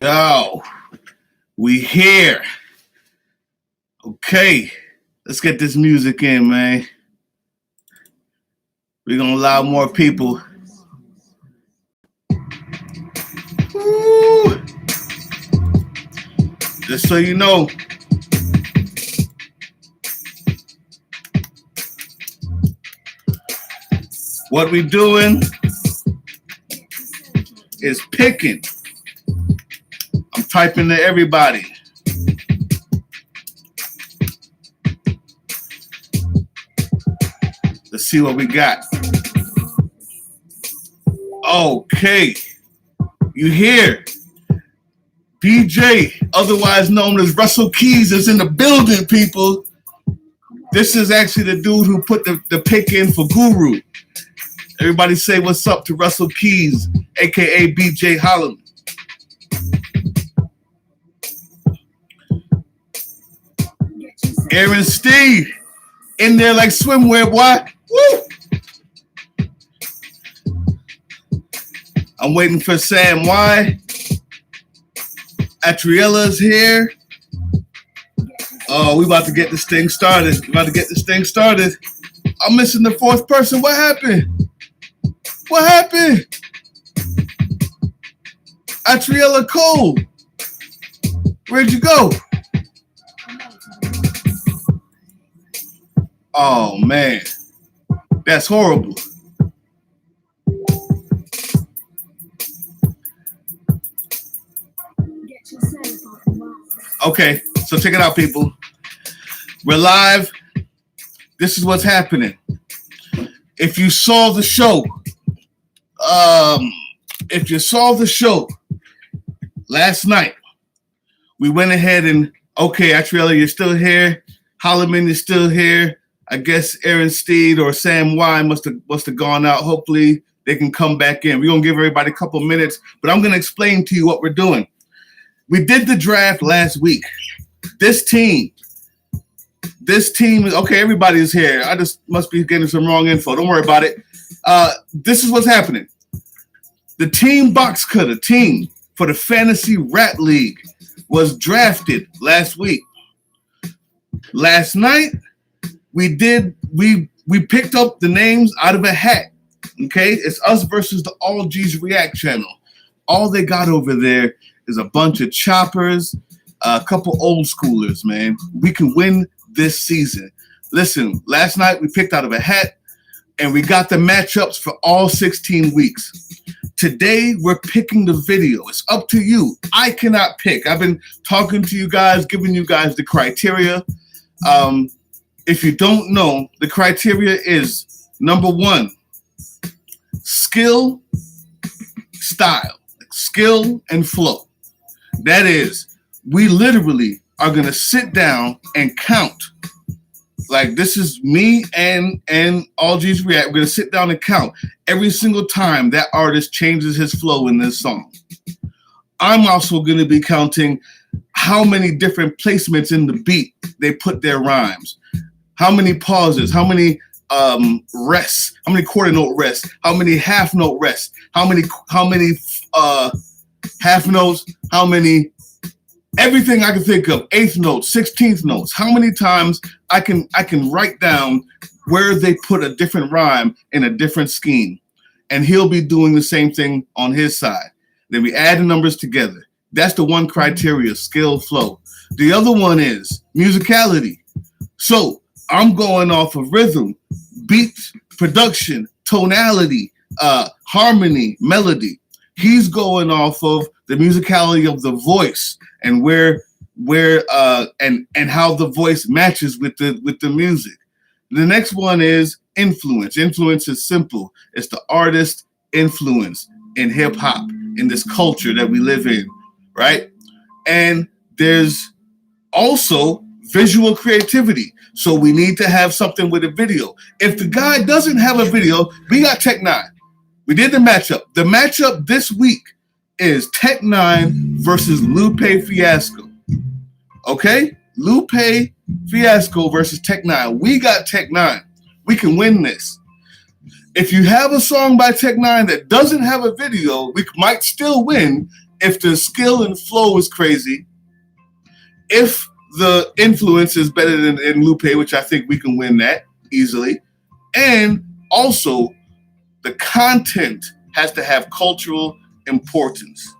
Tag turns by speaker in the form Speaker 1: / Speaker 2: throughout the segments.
Speaker 1: Oh, we here. Okay, let's get this music in, man. We're gonna allow more people. Woo. Just so you know, what we doing is picking. I'm typing to everybody. Let's see what we got. Okay. You hear? DJ, otherwise known as Russell Keys, is in the building, people. This is actually the dude who put the pick in for Guru. Everybody say what's up to Russell Keys, a.k.a. BJ Holland. Aaron Steve, in there like swimwear, boy. Woo! I'm waiting for Sam Y. Atriella's here. Oh, we about to get this thing started. I'm missing the fourth person. What happened? Atriella Cole. Where'd you go? Oh, man. That's horrible. Okay, so check it out, people. We're live. This is what's happening. If you saw the show, last night, we went ahead and, okay, Atriella, you're still here. Holloman is still here. I guess Aaron Steed or Sam Y must have gone out. Hopefully they can come back in. We're going to give everybody a couple minutes, but I'm going to explain to you what we're doing. We did the draft last week. This team is, okay, everybody's here. I just must be getting some wrong info. Don't worry about it. This is what's happening. The team box cutter team for the Fantasy Rap League was drafted last week. Last night, we picked up the names out of a hat. Okay, it's us versus the All G's React channel. All they got over there is a bunch of choppers, a couple old schoolers, man. We can win this season. Listen, last night we picked out of a hat, and we got the matchups for all 16 weeks. Today, we're picking the video. It's up to you. I cannot pick. I've been talking to you guys, giving you guys the criteria. If you don't know, the criteria is, number one, skill, style, skill, and flow. That is, we literally are going to sit down and count. Like, this is me and All G's React. We're going to sit down and count every single time that artist changes his flow in this song. I'm also going to be counting how many different placements in the beat they put their rhymes. How many pauses, how many rests, how many quarter note rests, how many half note rests, how many half notes, how many, everything I can think of, eighth notes, 16th notes, how many times I can write down where they put a different rhyme in a different scheme. And he'll be doing the same thing on his side. Then we add the numbers together. That's the one criteria, skill, flow. The other one is musicality. So I'm going off of rhythm, beat, production, tonality, harmony, melody. He's going off of the musicality of the voice and where and how the voice matches with the music. The next one is influence. Influence is simple. It's the artist influence in hip hop, in this culture that we live in, right? And there's also visual creativity. So we need to have something with a video. If the guy doesn't have a video, we got N9ne. We did the matchup. The matchup this week is N9ne versus Lupe Fiasco. Okay? Lupe Fiasco versus N9ne. We got N9ne. We can win this. If you have a song by N9ne that doesn't have a video, we might still win if the skill and flow is crazy, if the influence is better than Lupe, which I think we can win that easily, and also the content has to have cultural importance.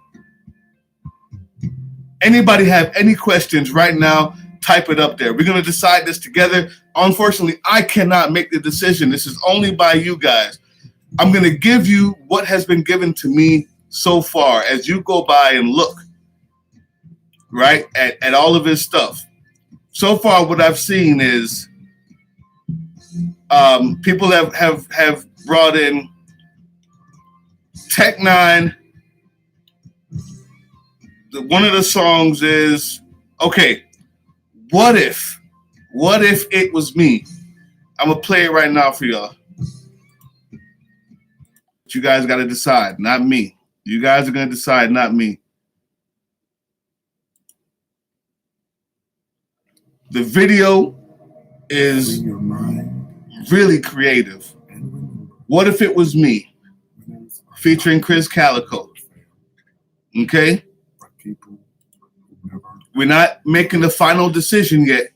Speaker 1: Anybody have any questions right now? Type it up there. We're going to decide this together. Unfortunately, I cannot make the decision. This is only by you guys. I'm going to give you what has been given to me so far as you go by and look, right, at all of his stuff. So far, what I've seen is people have brought in N9ne. One of the songs is, okay, what if it was me? I'm going to play it right now for y'all. But you guys got to decide, not me. You guys are going to decide, not me. The video is really creative. What if it was me? Featuring Chris Calico. Okay? We're not making the final decision yet.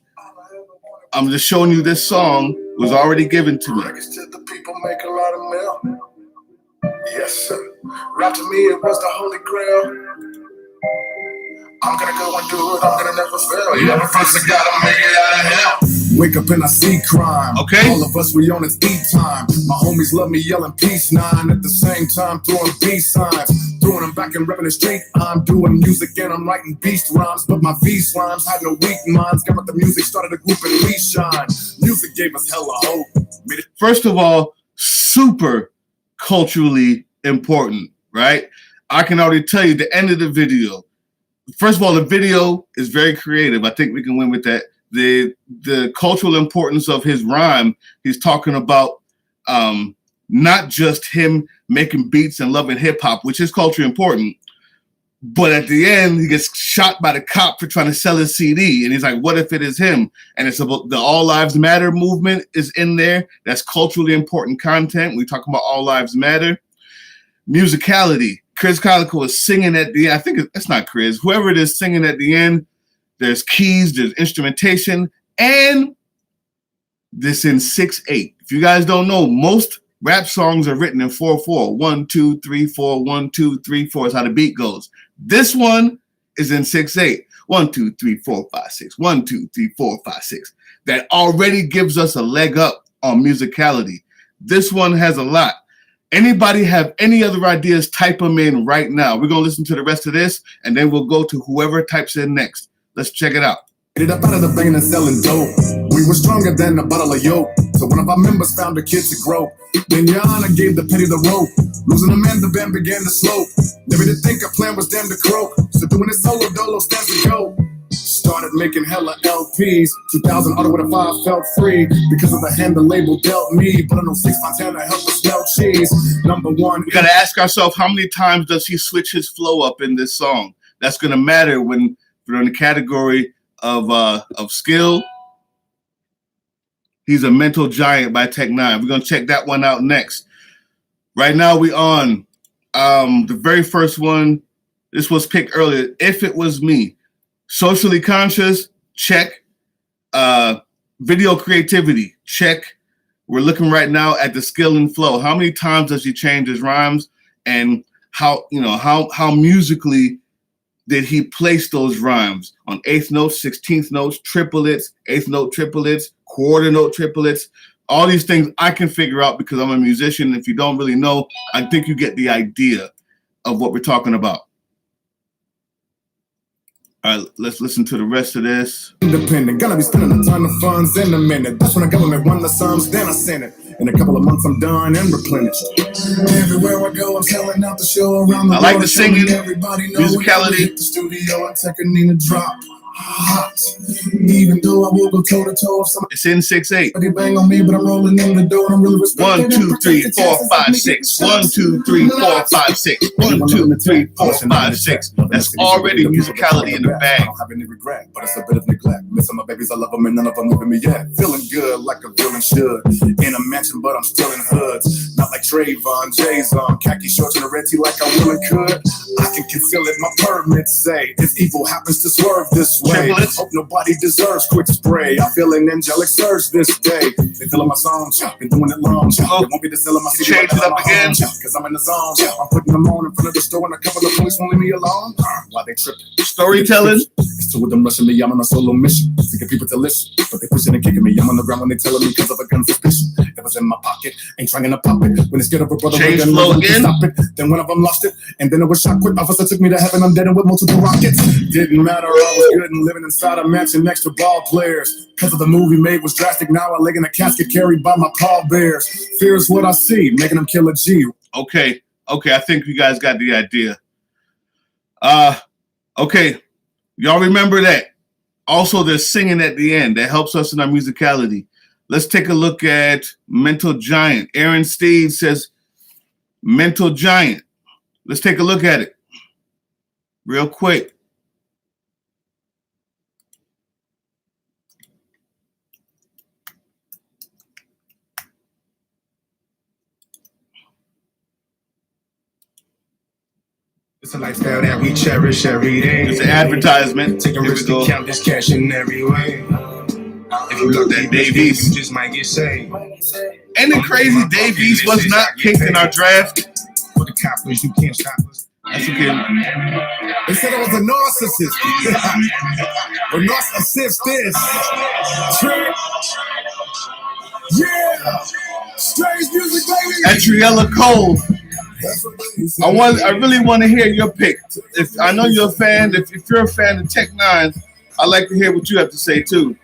Speaker 1: I'm just showing you this song was already given to me.
Speaker 2: The people make a lot of mail. Yes, sir. Rap to me, it was the holy grail. I'm gonna go and do it, I'm gonna never fail. Yeah, but first I gotta make it out of hell. Wake up and I see crime.
Speaker 1: Okay.
Speaker 2: All of us, we on it's eat time. My homies love me yelling peace nine. At the same time, throwing peace signs. Throwing them back and repping the street. I'm doing music and I'm writing beast rhymes. But my V rhymes had no weak minds. Got the music, started a group and we shine. Music gave us hella hope.
Speaker 1: First of all, super culturally important, right? I can already tell you the end of the video. First of all, the video is very creative. I think we can win with that. The cultural importance of his rhyme, he's talking about not just him making beats and loving hip hop, which is culturally important, but at the end, he gets shot by the cop for trying to sell his CD. And he's like, what if it is him? And it's about the All Lives Matter movement is in there. That's culturally important content. We talk about All Lives Matter. Musicality. Chris Calico is singing at the end. I think it's not Chris. Whoever it is singing at the end. There's keys, there's instrumentation, and this in 6/8. If you guys don't know, most rap songs are written in 4/4. 1, 2, 3, 4, 1, 2, 3, 4 is how the beat goes. This one is in 6/8. 1, 2, 3, 4, 5, 6. 1, 2, 3, 4, 5, 6. That already gives us a leg up on musicality. This one has a lot. Anybody have any other ideas? Type them in right now. We're going to listen to the rest of this, and then we'll go to whoever types in next. Let's check it out.
Speaker 2: Ended up out of the vein and selling dope. We were stronger than a bottle of yolk. So one of our members found a kid to grow. Then Yana gave the petty the rope. Losing the man, the band began to slope. Never did think a plan was damn to croak. So doing it solo dolo stands to go. Started making hella LPs. 2000 auto with a 5 felt free because of the hand the label dealt me. But I know 6 Montana helped us smell cheese. Number one.
Speaker 1: We gotta ask ourselves, how many times does he switch his flow up in this song? That's gonna matter when we're in the category of skill. He's a Mental Giant by N9ne. We're gonna check that one out next. Right now we on the very first one. This was picked earlier. If It Was Me. Socially conscious, check. Video creativity, check. We're looking right now at the skill and flow. How many times does he change his rhymes, and how musically did he place those rhymes on 8th notes, 16th notes, triplets, 8th note triplets, quarter note triplets? All these things I can figure out because I'm a musician. If you don't really know, I think you get the idea of what we're talking about. All right, let's listen to the rest of this.
Speaker 2: Independent, gonna be spending a ton of funds in a minute. That's when the government won the sums, then I sent it. In a couple of months, I'm done and replenished. Everywhere I go, I'm selling out the show around the world.
Speaker 1: I like the singing,
Speaker 2: everybody
Speaker 1: musicality.
Speaker 2: Hit the studio and take a N9ne drop. hot. Even though I will go toe to toe with somebody.
Speaker 1: It's in 6/8.
Speaker 2: They bang on me, but I'm rolling in the door and I'm really respecting.
Speaker 1: 1, 2, 3, 4, 5, 6. 1, 2, 3, 4, 5, 6. 1, 2, 3, 4, 5, 6. That's already musicality in the bag.
Speaker 2: I don't have any regret, but it's a bit of neglect. Missing my babies, I love them, and none of them moving me yet. Feeling good like a villain should. In a mansion, but I'm still in hoods. Not like Trayvon, Jay's on khaki shorts and a red tee like I really could. I can conceal it, my permits say. If evil happens to swerve this way, hope nobody deserves quick spray. I feel an angelic surge this day. They feeling my songs, been doing it long. They won't be the selling my CD.
Speaker 1: Change it up again.
Speaker 2: Cause I'm in the zone. I'm putting them on in front of the store and a couple of police won't leave me alone. Why they tripping?
Speaker 1: Storytelling.
Speaker 2: It's two of them rushing me. I'm on a solo mission to get people to listen, but they pushing and kicking me. I'm on the ground when they telling me cause of a gun suspicion. It was in my pocket, ain't trying to pop it. When it's get up a brother,
Speaker 1: change flow again.
Speaker 2: Stop it. Then one of them lost it, and then it was shot quick. Officer took me to heaven. I'm dead and with multiple rockets. Didn't matter. I was good and living inside a mansion next to ball players. Cause of the movie made was drastic. Now I lay in a casket carried by my pallbearers. Fear is what I see, making them kill a G.
Speaker 1: Okay, I think you guys got the idea. Okay, y'all remember that. Also, there's singing at the end that helps us in our musicality. Let's take a look at Mental Giant. Aaron Steed says Mental Giant. Let's take a look at it real quick.
Speaker 3: It's a lifestyle that we cherish every day.
Speaker 1: It's an advertisement.
Speaker 3: Take a risk to count this cash in every way. If you look at Dave East, you just might get saved.
Speaker 1: Ain't it crazy Dave East was not picked in our draft?
Speaker 3: For the coppers, you can't stop us.
Speaker 1: That's okay.
Speaker 2: They said I was a narcissist. But narcissist is trip. Yeah. Strange music, baby.
Speaker 1: Atriella Cole. I really want to hear your pick. If I know you're a fan, if you're a fan of N9ne, I'd like to hear what you have to say too.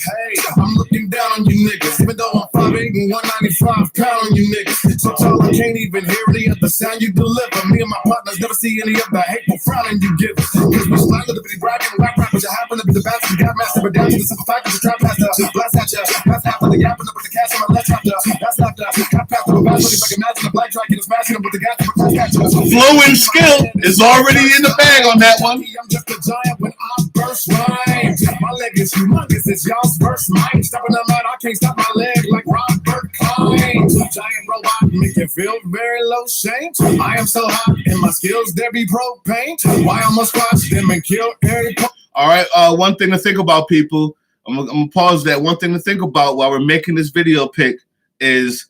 Speaker 2: Hey, I'm looking down on you niggas, even though I'm 5'8" and 195 pound on you niggas. So tall I can't even hear any of the sound you deliver. Me and my partners never see any of the hateful frowning you give. Cause we slide to the bitty bragging, rap rappers, you happen to be the best, the god master, but down to the simple fact that you trap past the blast at ya. That's after the yapping up with the cash on my left after. That's after, got past the back, but if I can imagine the black track and smashing them with the gas,
Speaker 1: Flow and skill is already in the bag on that one.
Speaker 2: I'm just a giant when I burst rhymes. My leg is humongous, it's y'all's first mind. Stepping on that, I can't stop my leg like Robert Klein. Giant robot, make you feel very low shame. I am so hot, and my skills, there be propane. Why I must watch them and kill every.
Speaker 1: All right, one thing to think about, people. I'm gonna pause that. One thing to think about while we're making this video pick is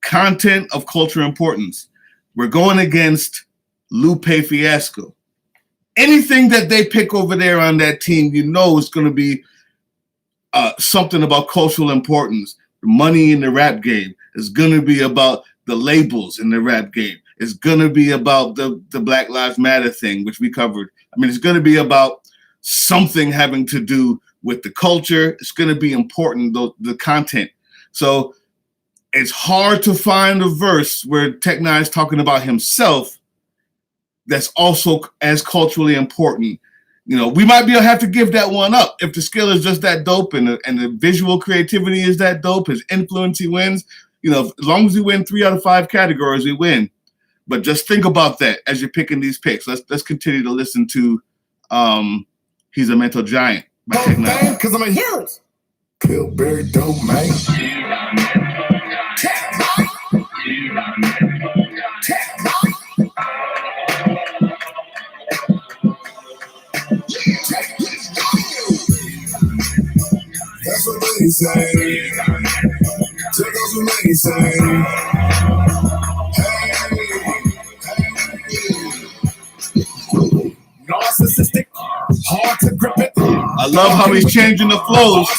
Speaker 1: content of cultural importance. We're going against Lupe Fiasco. Anything that they pick over there on that team, you know, is going to be something about cultural importance. Money in the rap game is going to be about the labels in the rap game. It's going to be about the Black Lives Matter thing, which we covered. I mean, it's going to be about something having to do with the culture. It's going to be important, the content. So it's hard to find a verse where N9ne is talking about himself that's also as culturally important. You know, we might have to give that one up if the skill is just that dope and the visual creativity is that dope. His influence, he wins. You know, as long as we win 3 out of 5 categories, we win. But just think about that as you're picking these picks. Let's continue to listen to He's a Mental Giant by N9ne.
Speaker 2: Because I'm a hero. Pillsbury dope, man. That's what they say. Take those what they say. Narcissistic, hard to grip it.
Speaker 1: I love how he's changing the flows.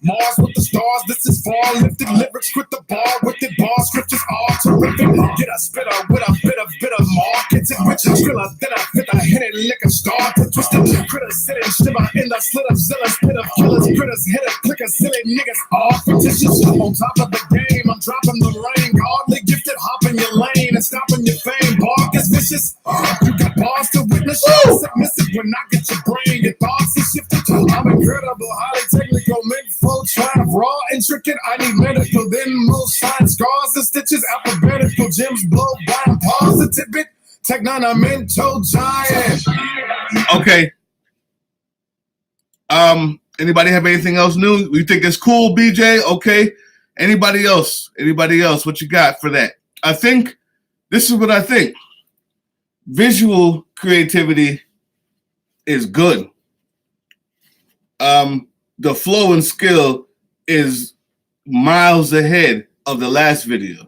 Speaker 2: Mars with the stars, this is far lifted lyrics with the bar with the bar scriptures all terrific. Get a spitter with a bit of marketing, which is thriller. Then I fit a hit it lick a star to twist it. Critters sit and shiver in the slit of zilla, spit of killers. Critters hit it, click a silly niggas all fictitious. On top of the game, I'm dropping the rain. Hardly gifted, hopping your lane and stopping your fame. Bark is vicious. You got bars to witness. Submissive when I get your brain, your thoughts are shifted. I'm incredible, highly technical, make flow, triumph, raw, intricate. I need medical, then most shine scars and stitches, alphabetical gems, blow by positive bit. N9ne mental giant.
Speaker 1: Okay. Anybody have anything else new? You think it's cool, BJ? Okay. Anybody else? Anybody else? What you got for that? I think this is what I think. Visual creativity is good. The flow and skill is miles ahead of the last video.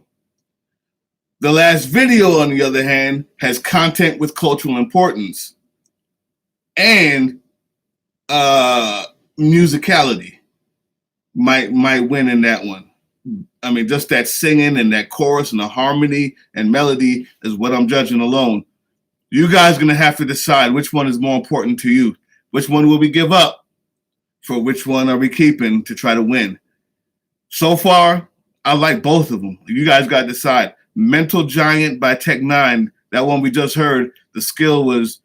Speaker 1: The last video, on the other hand, has content with cultural importance and musicality. Might win in that one. I mean, just that singing and that chorus and the harmony and melody is what I'm judging alone. You guys are going to have to decide which one is more important to you. Which one will we give up for which one are we keeping to try to win? So far, I like both of them. You guys got to decide. Mental Giant by N9ne, that one we just heard, the skill was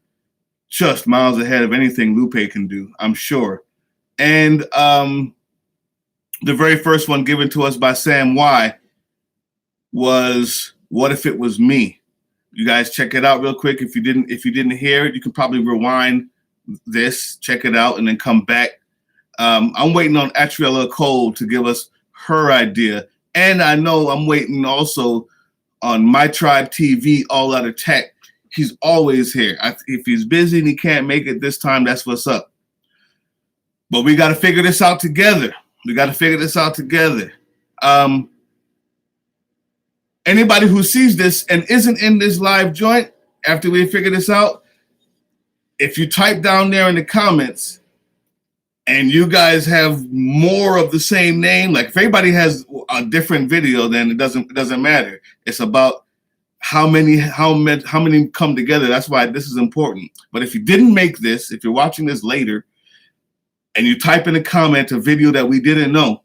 Speaker 1: just miles ahead of anything Lupe can do, I'm sure. And the very first one given to us by Sam Y was What If It Was Me? You guys check it out real quick. If you didn't hear it, you can probably rewind this, check it out, and then come back. I'm waiting on Atriella Cole to give us her idea. And I know I'm waiting also on My Tribe TV, All Out Attack. He's always here. If he's busy and he can't make it this time, that's what's up. But we got to figure this out together. Anybody who sees this and isn't in this live joint after we figure this out, if you type down there in the comments and you guys have more of the same name, like if everybody has a different video, then it doesn't matter. It's about how many come together. That's why this is important. But if you didn't make this, if you're watching this later and you type in a comment a video that we didn't know,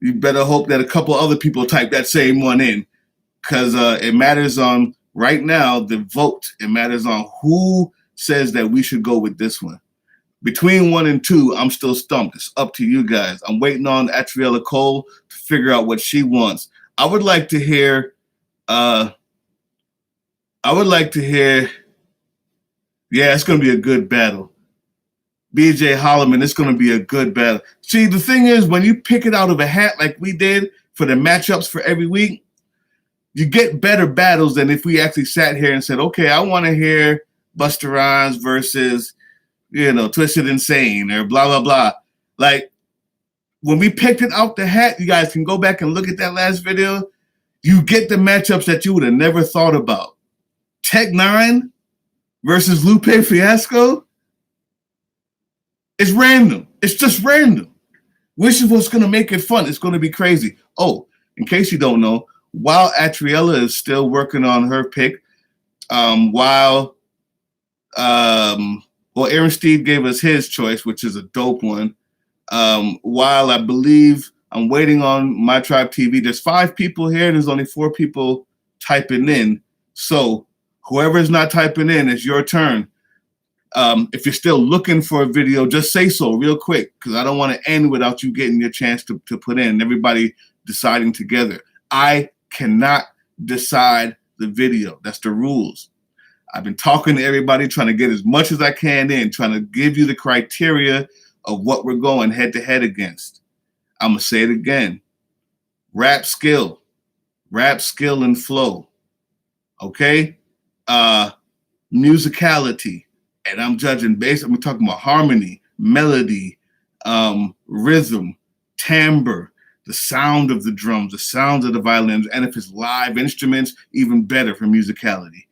Speaker 1: you better hope that a couple other people type that same one in, because it matters on right now the vote. It matters on who says that we should go with this one. Between 1 and 2, I'm still stumped. It's up to you guys. I'm waiting on Atriella Cole to figure out what she wants. I would like to hear. Yeah, it's going to be a good battle. BJ Holloman, it's going to be a good battle. See, the thing is, when you pick it out of a hat like we did for the matchups for every week, you get better battles than if we actually sat here and said, okay, I want to hear Busta Rhymes versus, Twisted Insane or blah, blah, blah. Like, when we picked it out the hat, you guys can go back and look at that last video. You get the matchups that you would have never thought about. N9ne versus Lupe Fiasco. It's random. It's just random. Which is what's going to make it fun. It's going to be crazy. Oh, in case you don't know, while Atriella is still working on her pick, Aaron Steed gave us his choice, which is a dope one. While I believe I'm waiting on My Tribe TV, there's 5 people here and there's only 4 people typing in. So whoever is not typing in, it's your turn. If you're still looking for a video, just say so real quick, because I don't want to end without you getting your chance to put in, everybody deciding together. I cannot decide the video. That's the rules. I've been talking to everybody, trying to get as much as I can in, trying to give you the criteria of what we're going head-to-head against. I'm going to say it again. Rap skill and flow. Okay? Musicality. And I'm judging I'm talking about harmony, melody, rhythm, timbre, the sound of the drums, the sound of the violins, and if it's live instruments, even better for musicality.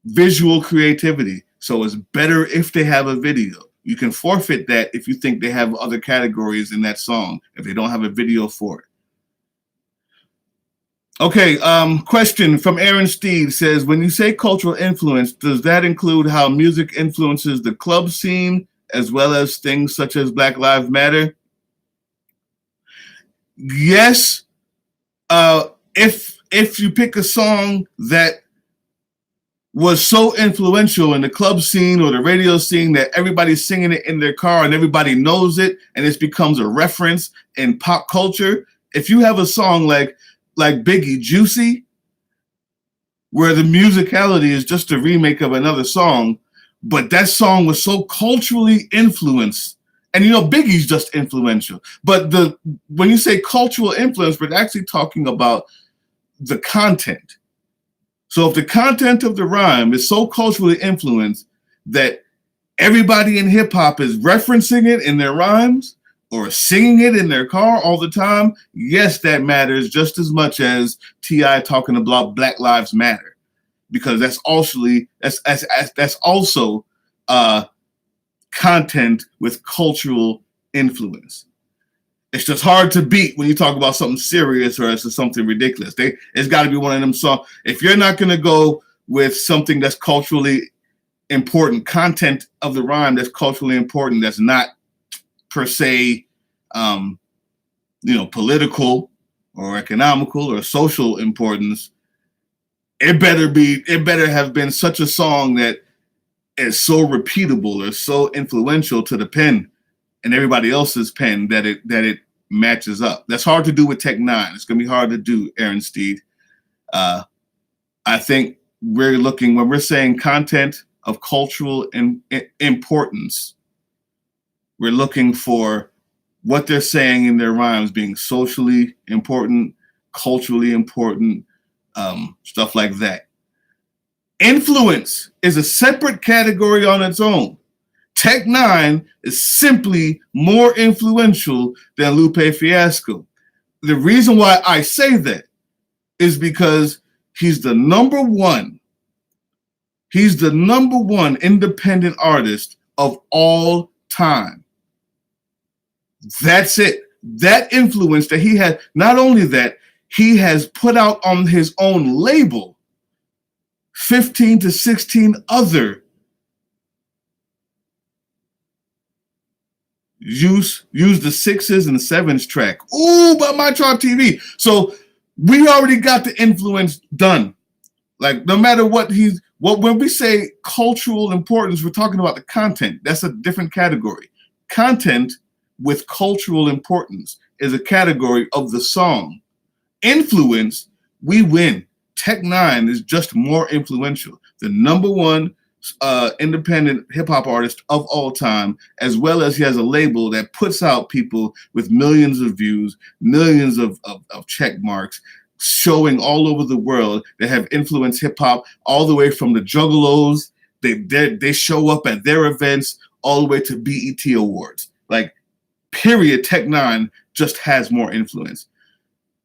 Speaker 1: Visual creativity. So it's better if they have a video. You can forfeit that if you think they have other categories in that song, if they don't have a video for it. Okay, question from Aaron Steed says, when you say cultural influence, does that include how music influences the club scene as well as things such as Black Lives Matter? Yes. If you pick a song that was so influential in the club scene or the radio scene that everybody's singing it in their car and everybody knows it and it becomes a reference in pop culture. If you have a song like Biggie, Juicy, where the musicality is just a remake of another song, but that song was so culturally influenced. And Biggie's just influential. But when you say cultural influence, we're actually talking about the content. So if the content of the rhyme is so culturally influenced that everybody in hip hop is referencing it in their rhymes or singing it in their car all the time, yes, that matters just as much as T.I. talking about Black Lives Matter, because that's also content with cultural influence. It's just hard to beat when you talk about something serious or it's something ridiculous. It's got to be one of them songs. If you're not going to go with something that's culturally important, content of the rhyme that's culturally important, that's not per se, political or economical or social importance, it better have been such a song that is so repeatable or so influential to the pen and everybody else's pen that it matches up. That's hard to do with N9ne. It's going to be hard to do, Aaron Steed. I think when we're saying content of cultural importance, we're looking for what they're saying in their rhymes being socially important, culturally important, stuff like that. Influence is a separate category on its own. N9ne is simply more influential than Lupe Fiasco. The reason why I say that is because he's the number one independent artist of all time. That's it. That influence that he had, not only that, he has put out on his own label 15 to 16 other use the 6s and 7s track. Ooh, by My Tribe TV. So we already got the influence done. Like, no matter when we say cultural importance, we're talking about the content. That's a different category. Content with cultural importance is a category of the song. Influence, we win. N9ne is just more influential. The number one independent hip-hop artist of all time, as well as he has a label that puts out people with millions of views, millions of check marks, showing all over the world that have influenced hip-hop, all the way from the Juggalos. They show up at their events, all the way to BET Awards. Like, period, N9ne just has more influence.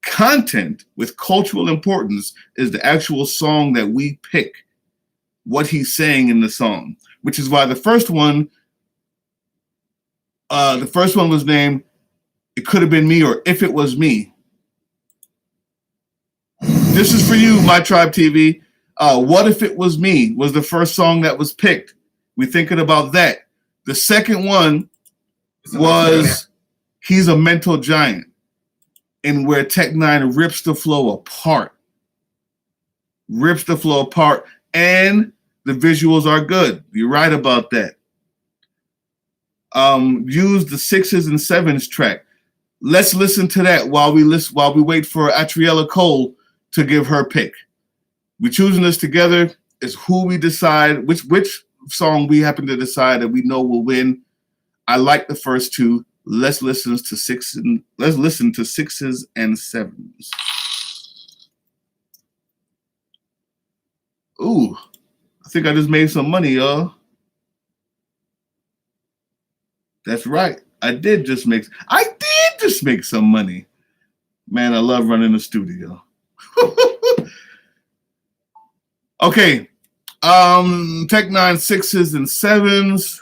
Speaker 1: Content with cultural importance is the actual song that we pick, what he's saying in the song, which is why the first one was named It Could Have Been Me, or If It Was Me. This is for you, My Tribe TV. What If It Was Me was the first song that was picked. We're thinking about that. The second one was He's a Mental Giant, and where N9ne rips the flow apart. And the visuals are good. You're right about that. Use the 6s and 7s track. Let's listen to that while we wait for Atriella Cole to give her pick. We're choosing this together. It's who we decide, which song we happen to decide that we know will win. I like the first two. Let's listen to 6s and 7s. Ooh, I think I just made some money, y'all. That's right. I did just make some money. Man, I love running the studio. Okay. N9ne 6s and 7s.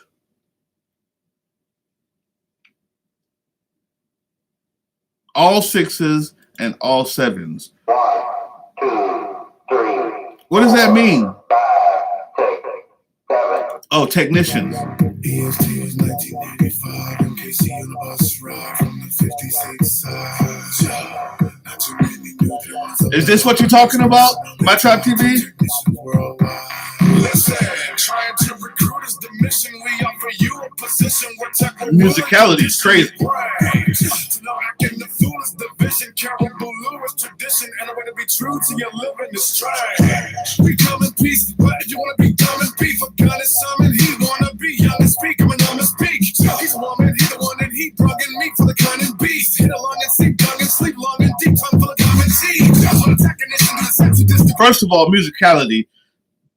Speaker 1: All 6s and all 7s.
Speaker 4: 1, 2, 3.
Speaker 1: What does that mean?
Speaker 4: 5, 6, 7.
Speaker 1: Oh, technicians.
Speaker 2: EST is 1985. MKC on the bus ride from the 56 side. Not too many new.
Speaker 1: Is this what you're talking about, My Tribe TV?
Speaker 2: Technicians worldwide. Listen, trying to recruit is the mission. We offer you a position where
Speaker 1: Musicality is crazy.
Speaker 2: To know acting the fool is the vision. Caribou Lewis tradition. And a way to be true to your living is strange. We come in peace, but you wanna be dumb and beef. A gun is summon, he wanna be young and speak. I'm an and speak. He's a woman, he's the one and he brung in meat for the cunning beast. Hit along and sleep young and sleep long and deep. Tongue full of common seeds.
Speaker 1: First of all, musicality,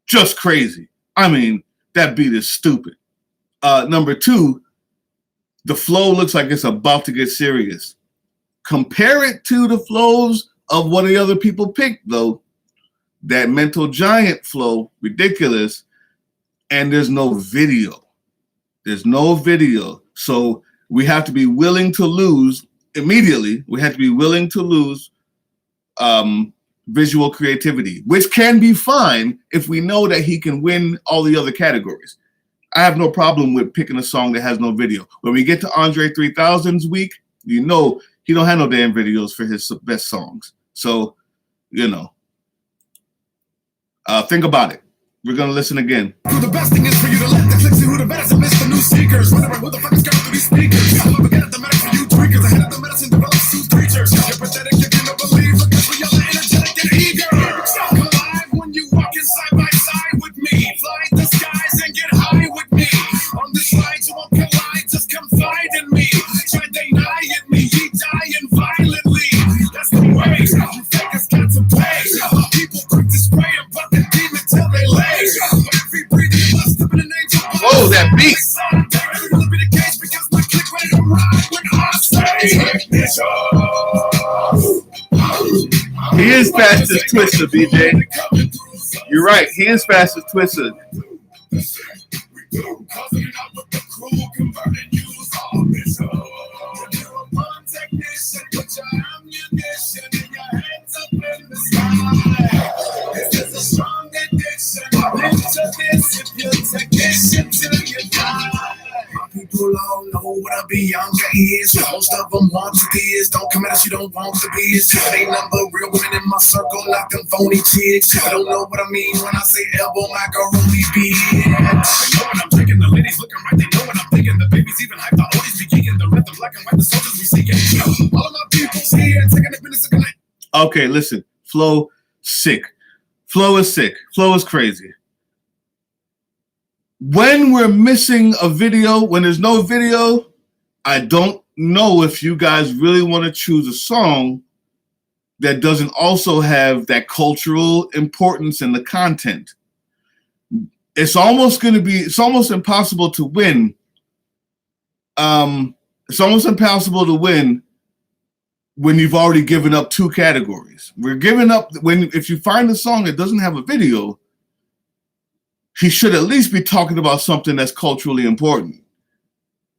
Speaker 1: just crazy. I mean, that beat is stupid. Number two, the flow looks like it's about to get serious. Compare it to the flows of what the other people picked, though. That Mental Giant flow, ridiculous. And there's no video. There's no video. So we have to be willing to lose immediately. We have to be willing to lose visual creativity, which can be fine if we know that he can win all the other categories. I have no problem with picking a song that has no video. When we get to Andre 3000's week, you know he don't have no damn videos for his best songs. So, you know, think about it. We're gonna listen again.
Speaker 2: The best thing is for you to let the clicks see who the best and miss the new seekers. Wondering who the fuck is coming through these speakers. I'm up again at the medic for you tweakers. Ahead of the medicine develops two creatures. You're pathetic if you don't believe. Look at y'all are energetic and eager. Come alive when you walking side by side with me. Fly the skies and get high with me. On this ride you won't collide, just confide in me. Try denying me, ye dying violently. That's the way. You fakers got to pay. People quick to spray and buck the demon till they lay.
Speaker 1: Whoa, that beat. He is fast as Twister, BJ. You're right. He is fast as Twister.
Speaker 2: People all know what a Bianca is. Most of them want to is. Don't come at us, you don't want to be. It ain't number real women in my circle, not them phony chicks. I don't know what I mean when I say elbow macaroni bitch. They know what I'm drinking, the ladies looking right, they know what I'm thinking. The babies even hype, the oldies be kicking. The red, the black and white, the soldiers be seeking. All of my people's here, taking the business of the night.
Speaker 1: Okay, listen. Flow, sick. Flow is sick. Flow is crazy. When we're missing a video, when there's no video, I don't know if you guys really want to choose a song that doesn't also have that cultural importance in the content. It's almost impossible to win. It's almost impossible to win when you've already given up two categories. We're giving up if you find a song that doesn't have a video, he should at least be talking about something that's culturally important.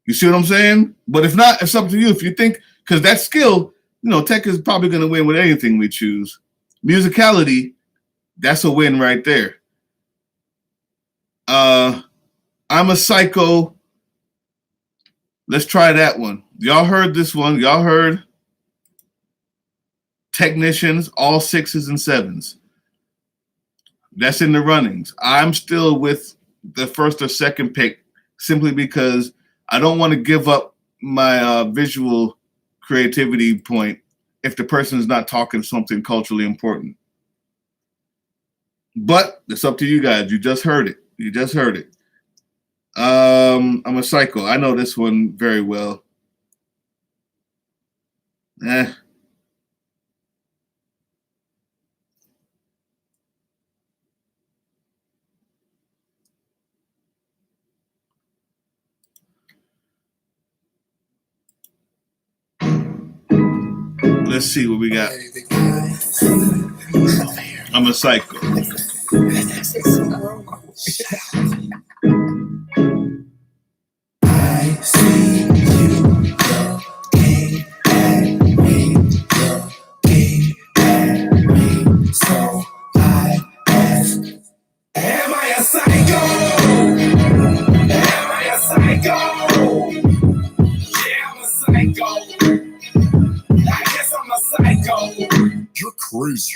Speaker 1: You see what I'm saying? But if not, it's up to you. If you think, because that skill, you know, Tech is probably going to win with anything we choose. Musicality, that's a win right there. I'm a Psycho. Let's try that one. Y'all heard this one. Y'all heard Technicians, all 6s and 7s. That's in the runnings. I'm still with the first or second pick simply because I don't want to give up my visual creativity point if the person is not talking something culturally important. But it's up to you guys. You just heard it. You just heard it. I'm a Psycho. I know this one very well. Let's see what we got. I'm a Psycho.
Speaker 2: I see you looking at me, looking at me. So I ask, am I a psycho? Am I a psycho? Yeah, I'm a psycho. I guess I'm a psycho. You're crazy.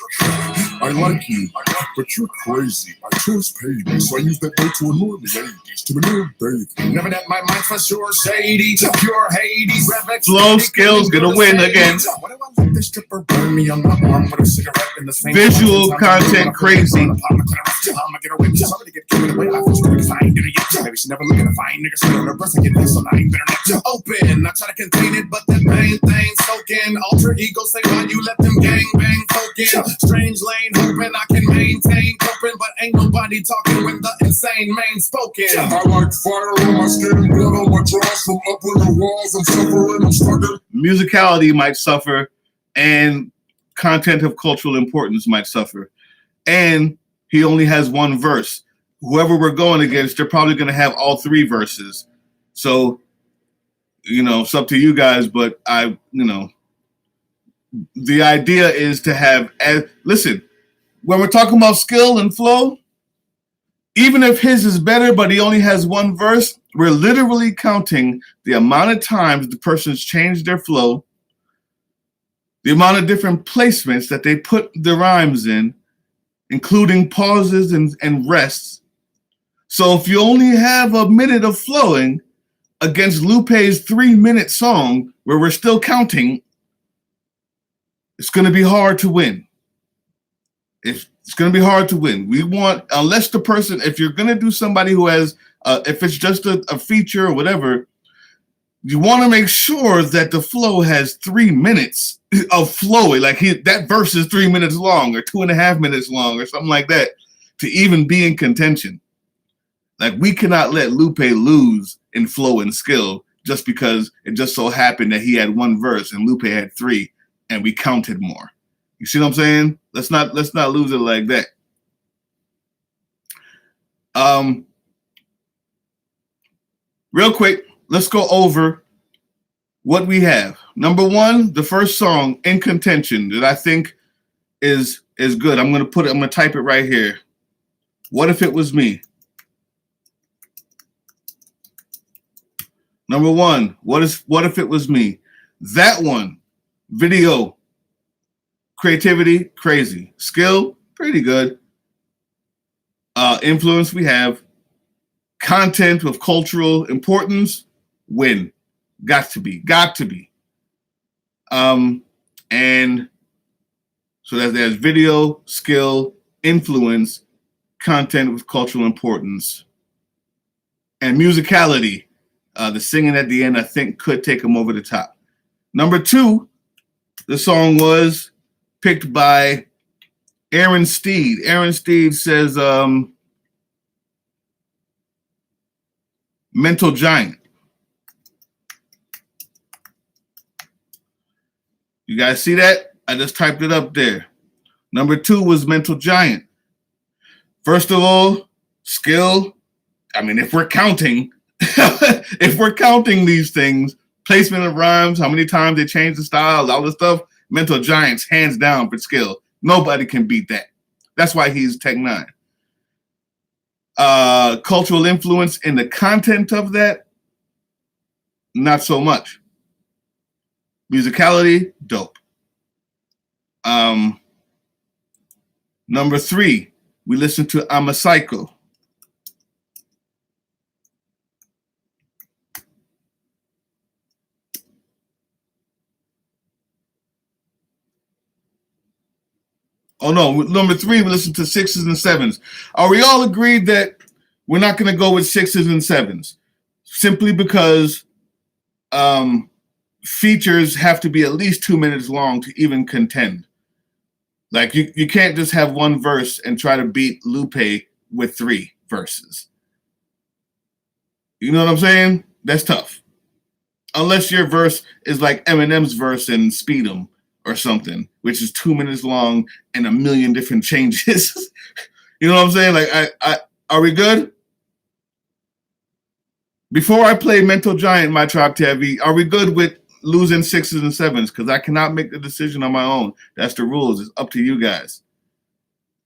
Speaker 2: I I like you, but you're crazy. I chose paid, so I used that dough to allure the ladies, to manure bathe. Never that my mind's for sure shady, to pure Hades.
Speaker 1: Flow skills gonna win again.
Speaker 2: What do I let this stripper burn me on my arm with a cigarette in the same
Speaker 1: Visual content crazy.
Speaker 2: I'ma get away. Somebody get carried away. I feel because I ain't did it yet. Maybe she never look at a fine nigga sit on her breast. I get this, so I ain't better not open. I try to contain it, but that main thing soaking. Alter ego say why you let them gang bang poking. Strange lane hoping I can maintain coping, but ain't nobody talking when the insane main spoken. I like fire on my skin, blood on my jaws from up on the walls. I'm suffering, I'm struggling.
Speaker 1: Musicality might suffer, and content of cultural importance might suffer. And he only has one verse. Whoever we're going against, they're probably going to have all three verses. So, it's up to you guys, but the idea is to have, listen, when we're talking about skill and flow, even if his is better, but he only has one verse, we're literally counting the amount of times the person's changed their flow, the amount of different placements that they put the rhymes in, including pauses and rests. So if you only have a minute of flowing against Lupe's 3-minute song, where we're still counting, it's going to be hard to win. It's going to be hard to win. We want, unless the person, if you're going to do somebody who has, if it's just a feature or whatever, you want to make sure that the flow has 3 minutes of flowing. Like that verse is 3 minutes long or 2.5 minutes long or something like that to even be in contention. Like we cannot let Lupe lose in flow and skill just because it just so happened that he had one verse and Lupe had 3 and we counted more. You see what I'm saying? Let's not lose it like that. Real quick, let's go over what we have. Number 1, the first song in contention that I think is good. I'm gonna type it right here. What If It Was Me? Number 1, what if it was me? That one, video, creativity, crazy. Skill, pretty good. Influence, we have. Content with cultural importance, win. Got to be. And so there's video, skill, influence, content with cultural importance, and musicality. The singing at the end, I think, could take him over the top. Number 2, the song was picked by Aaron Steed. Aaron Steed says, Mental Giant. You guys see that? I just typed it up there. Number 2 was Mental Giant. First of all, skill. I mean, if we're counting, these things, placement of rhymes, how many times they change the style, all this stuff, Mental Giant's hands down for skill. Nobody can beat that. That's why he's Tech N9ne. Cultural influence in the content of that, not so much. Musicality, dope. Number 3, we listened to I'm a Psycho. Oh no, number 3, we listened to 6s and 7s. Are we all agreed that we're not going to go with 6s and 7s? Simply because features have to be at least 2 minutes long to even contend. Like you can't just have one verse and try to beat Lupe with 3 verses. You know what I'm saying? That's tough. Unless your verse is like Eminem's verse in Speed 'Em or something, which is 2 minutes long and a million different changes. You know what I'm saying? Like, are we good? Before I play Mental Giant, my Tribe TV, are we good with losing 6s and 7s? Because I cannot make the decision on my own. That's the rules. It's up to you guys.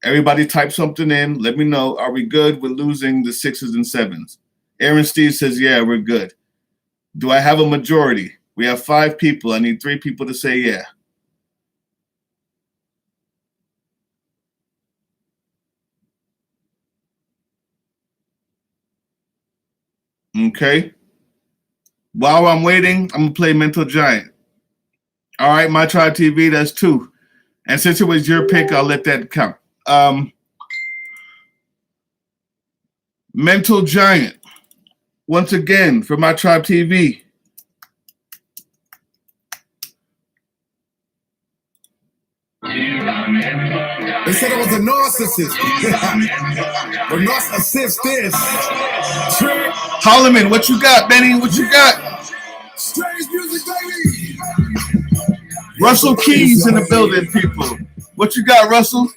Speaker 1: Everybody type something in. Let me know. Are we good with losing the 6s and 7s? Aaron Steve says, yeah, we're good. Do I have a majority? We have 5 people. I need 3 people to say yeah. Okay. While I'm waiting, I'm gonna play Mental Giant. All right, My Tribe TV, that's 2. And since it was your pick, I'll let that count. Mental Giant. Once again, for My Tribe TV.
Speaker 2: They said it was a narcissist. But narcissist is.
Speaker 1: Holloman, what you got, Benny? What you got?
Speaker 2: Strange music, baby.
Speaker 1: Russell Keys in the building, people. What you got, Russell?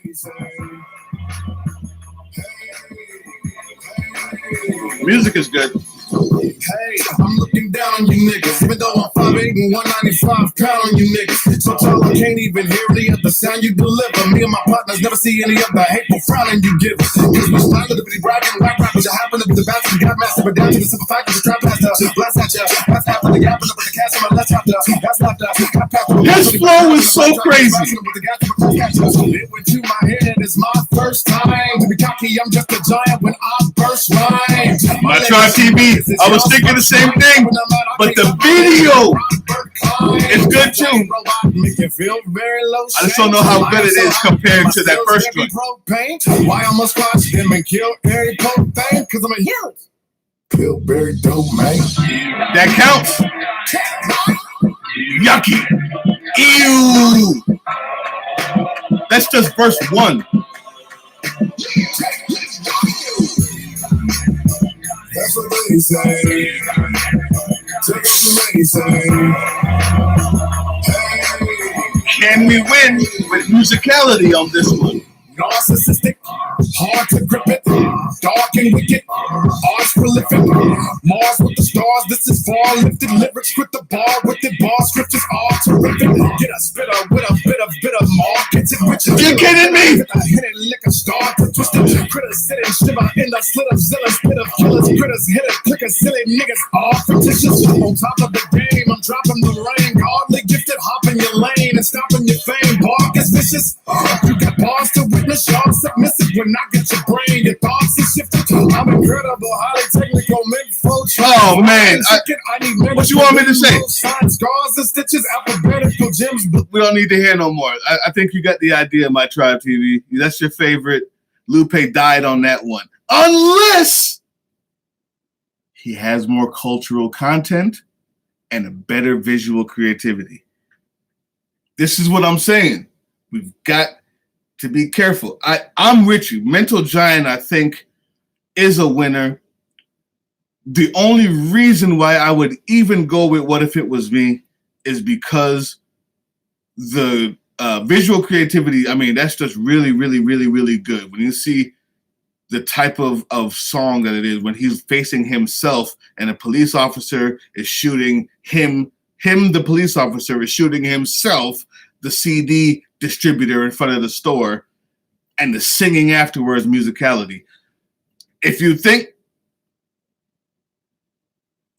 Speaker 1: Music is good.
Speaker 2: Hey, I'm looking down on you niggas. Even though I'm 5'8" and 195 pound on you niggas. So tall I can't even hear any of the sound you deliver. Me and my partners never see any of the hateful frowning you give. Cause we smile to be bragging, whack rappers. You happen to be the best you got master, but down to the simple fact that you trap master. Blast at ya, that's after the gap, and with the cast on my left after. That's not the.
Speaker 1: His flow is so crazy.
Speaker 2: It went to my head, it's my first time to be cocky. I'm just a giant when I burst rhymes.
Speaker 1: My Tribe TV. I was thinking the same thing, but the video is good too. I just don't know how good it is compared to that first one.
Speaker 2: Why I must watch them and kill every propane? Because I'm a hero. Pillberry dope, man.
Speaker 1: That counts. Yucky. Ew. That's just verse 1.
Speaker 2: That's what they say. Take it from what they say.
Speaker 1: Can we win with musicality on this one?
Speaker 2: Narcissistic, hard to grip it, dark and wicked, arts prolific, Mars with the stars, this is far lifted, lyrics with the bar, with the bar, scriptures are terrific, get a spitter with a bit of marketing,
Speaker 1: you kidding me?
Speaker 2: Hit it lick a star, twisted, critters sitting, shiver in the slit of zealous, bit of killers, critters hit it, clicker, silly niggas, all fictitious, on top of the game, I'm dropping the rain, hardly gifted, hopping your lane, and stopping your fame, bark is vicious, you got bars to witness. Y'all submissive when I get your brain, your thoughts are shifted. I'm incredible, highly technical,
Speaker 1: oh man, what you want me to say?
Speaker 2: Scars and stitches, alphabetical gems.
Speaker 1: We don't need to hear no more. I think you got the idea, My Tribe TV. That's your favorite. Lupe died on that one. Unless he has more cultural content and a better visual creativity. This is what I'm saying. We've got to be careful. I'm with you. Mental Giant, I think, is a winner. The only reason why I would even go with What If It Was Me is because the visual creativity, I mean, that's just really, really, really, really good. When you see the type of song that it is, when he's facing himself and a police officer is shooting him, the police officer is shooting himself, the CD distributor in front of the store, and the singing afterwards, musicality. If you think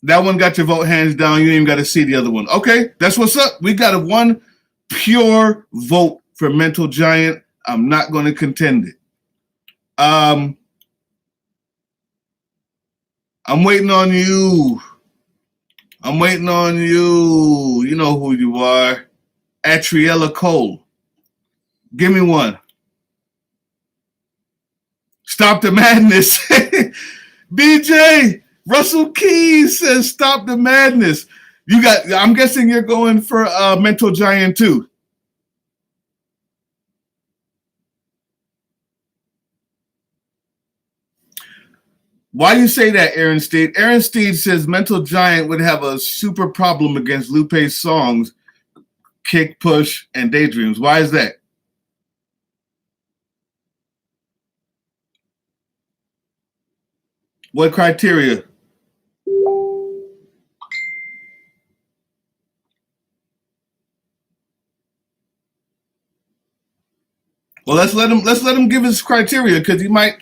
Speaker 1: that one got your vote hands down, you ain't even got to see the other one. Okay, that's what's up. We got one pure vote for Mental Giant. I'm not going to contend it. I'm waiting on you. I'm waiting on you. You know who you are. Atriella Cole. Give me one. Stop the Madness. BJ, Russell Keys says stop the madness. You got, I'm guessing you're going for Mental Giant too. Why you say that, Aaron Steed? Aaron Steed says Mental Giant would have a super problem against Lupe's songs, Kick, Push, and Daydreams. Why is that? What criteria? Well, let's let him give his criteria, because he might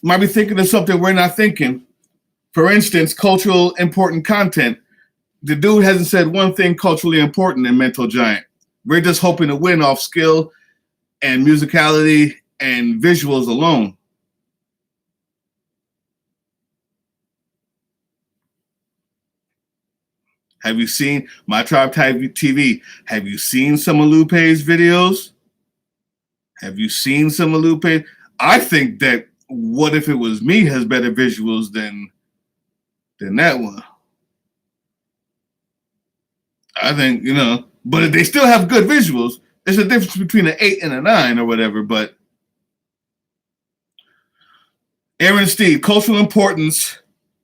Speaker 1: be thinking of something we're not thinking. For instance, cultural important content. The dude hasn't said one thing culturally important in Mental Giant. We're just hoping to win off skill and musicality and visuals alone. Have you seen My Tribe TV? Have you seen some of Lupe's videos? Have you seen some of Lupe? I think that What If It Was Me has better visuals than that one. I think, but they still have good visuals. There's a difference between an 8 and a 9 or whatever, but Aaron Steed, cultural importance,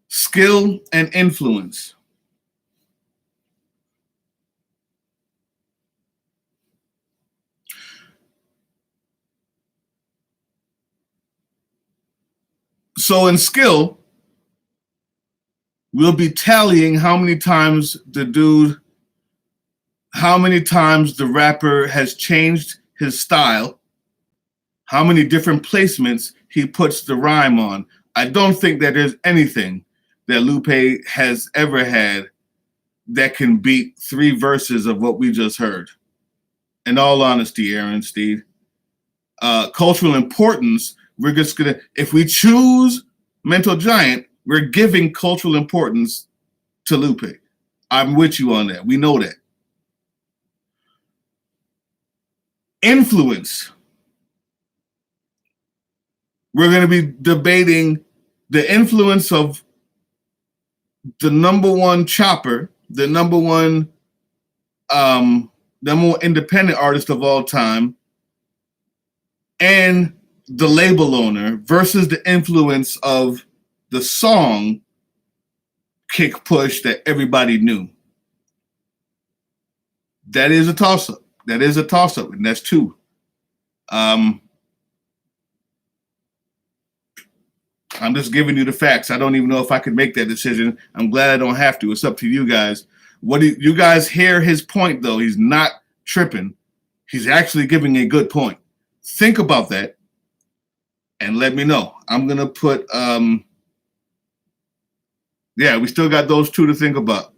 Speaker 1: skill, and influence. So in skill, we'll be tallying how many times the rapper has changed his style, how many different placements he puts the rhyme on. I don't think that there's anything that Lupe has ever had that can beat 3 verses of what we just heard. In all honesty, Aaron Steed. Cultural importance, we're just gonna, if we choose Mental Giant, we're giving cultural importance to Lupe. I'm with you on that. We know that. Influence. We're going to be debating the influence of the number one chopper, the number one independent artist of all time, and the label owner versus the influence of the song Kick Push that everybody knew. That is a toss-up. And that's 2. I'm just giving you the facts. I don't even know if I could make that decision. I'm glad I don't have to. It's up to you guys. What do you guys hear his point, though? He's not tripping. He's actually giving a good point. Think about that and let me know. I'm going to put, we still got those 2 to think about.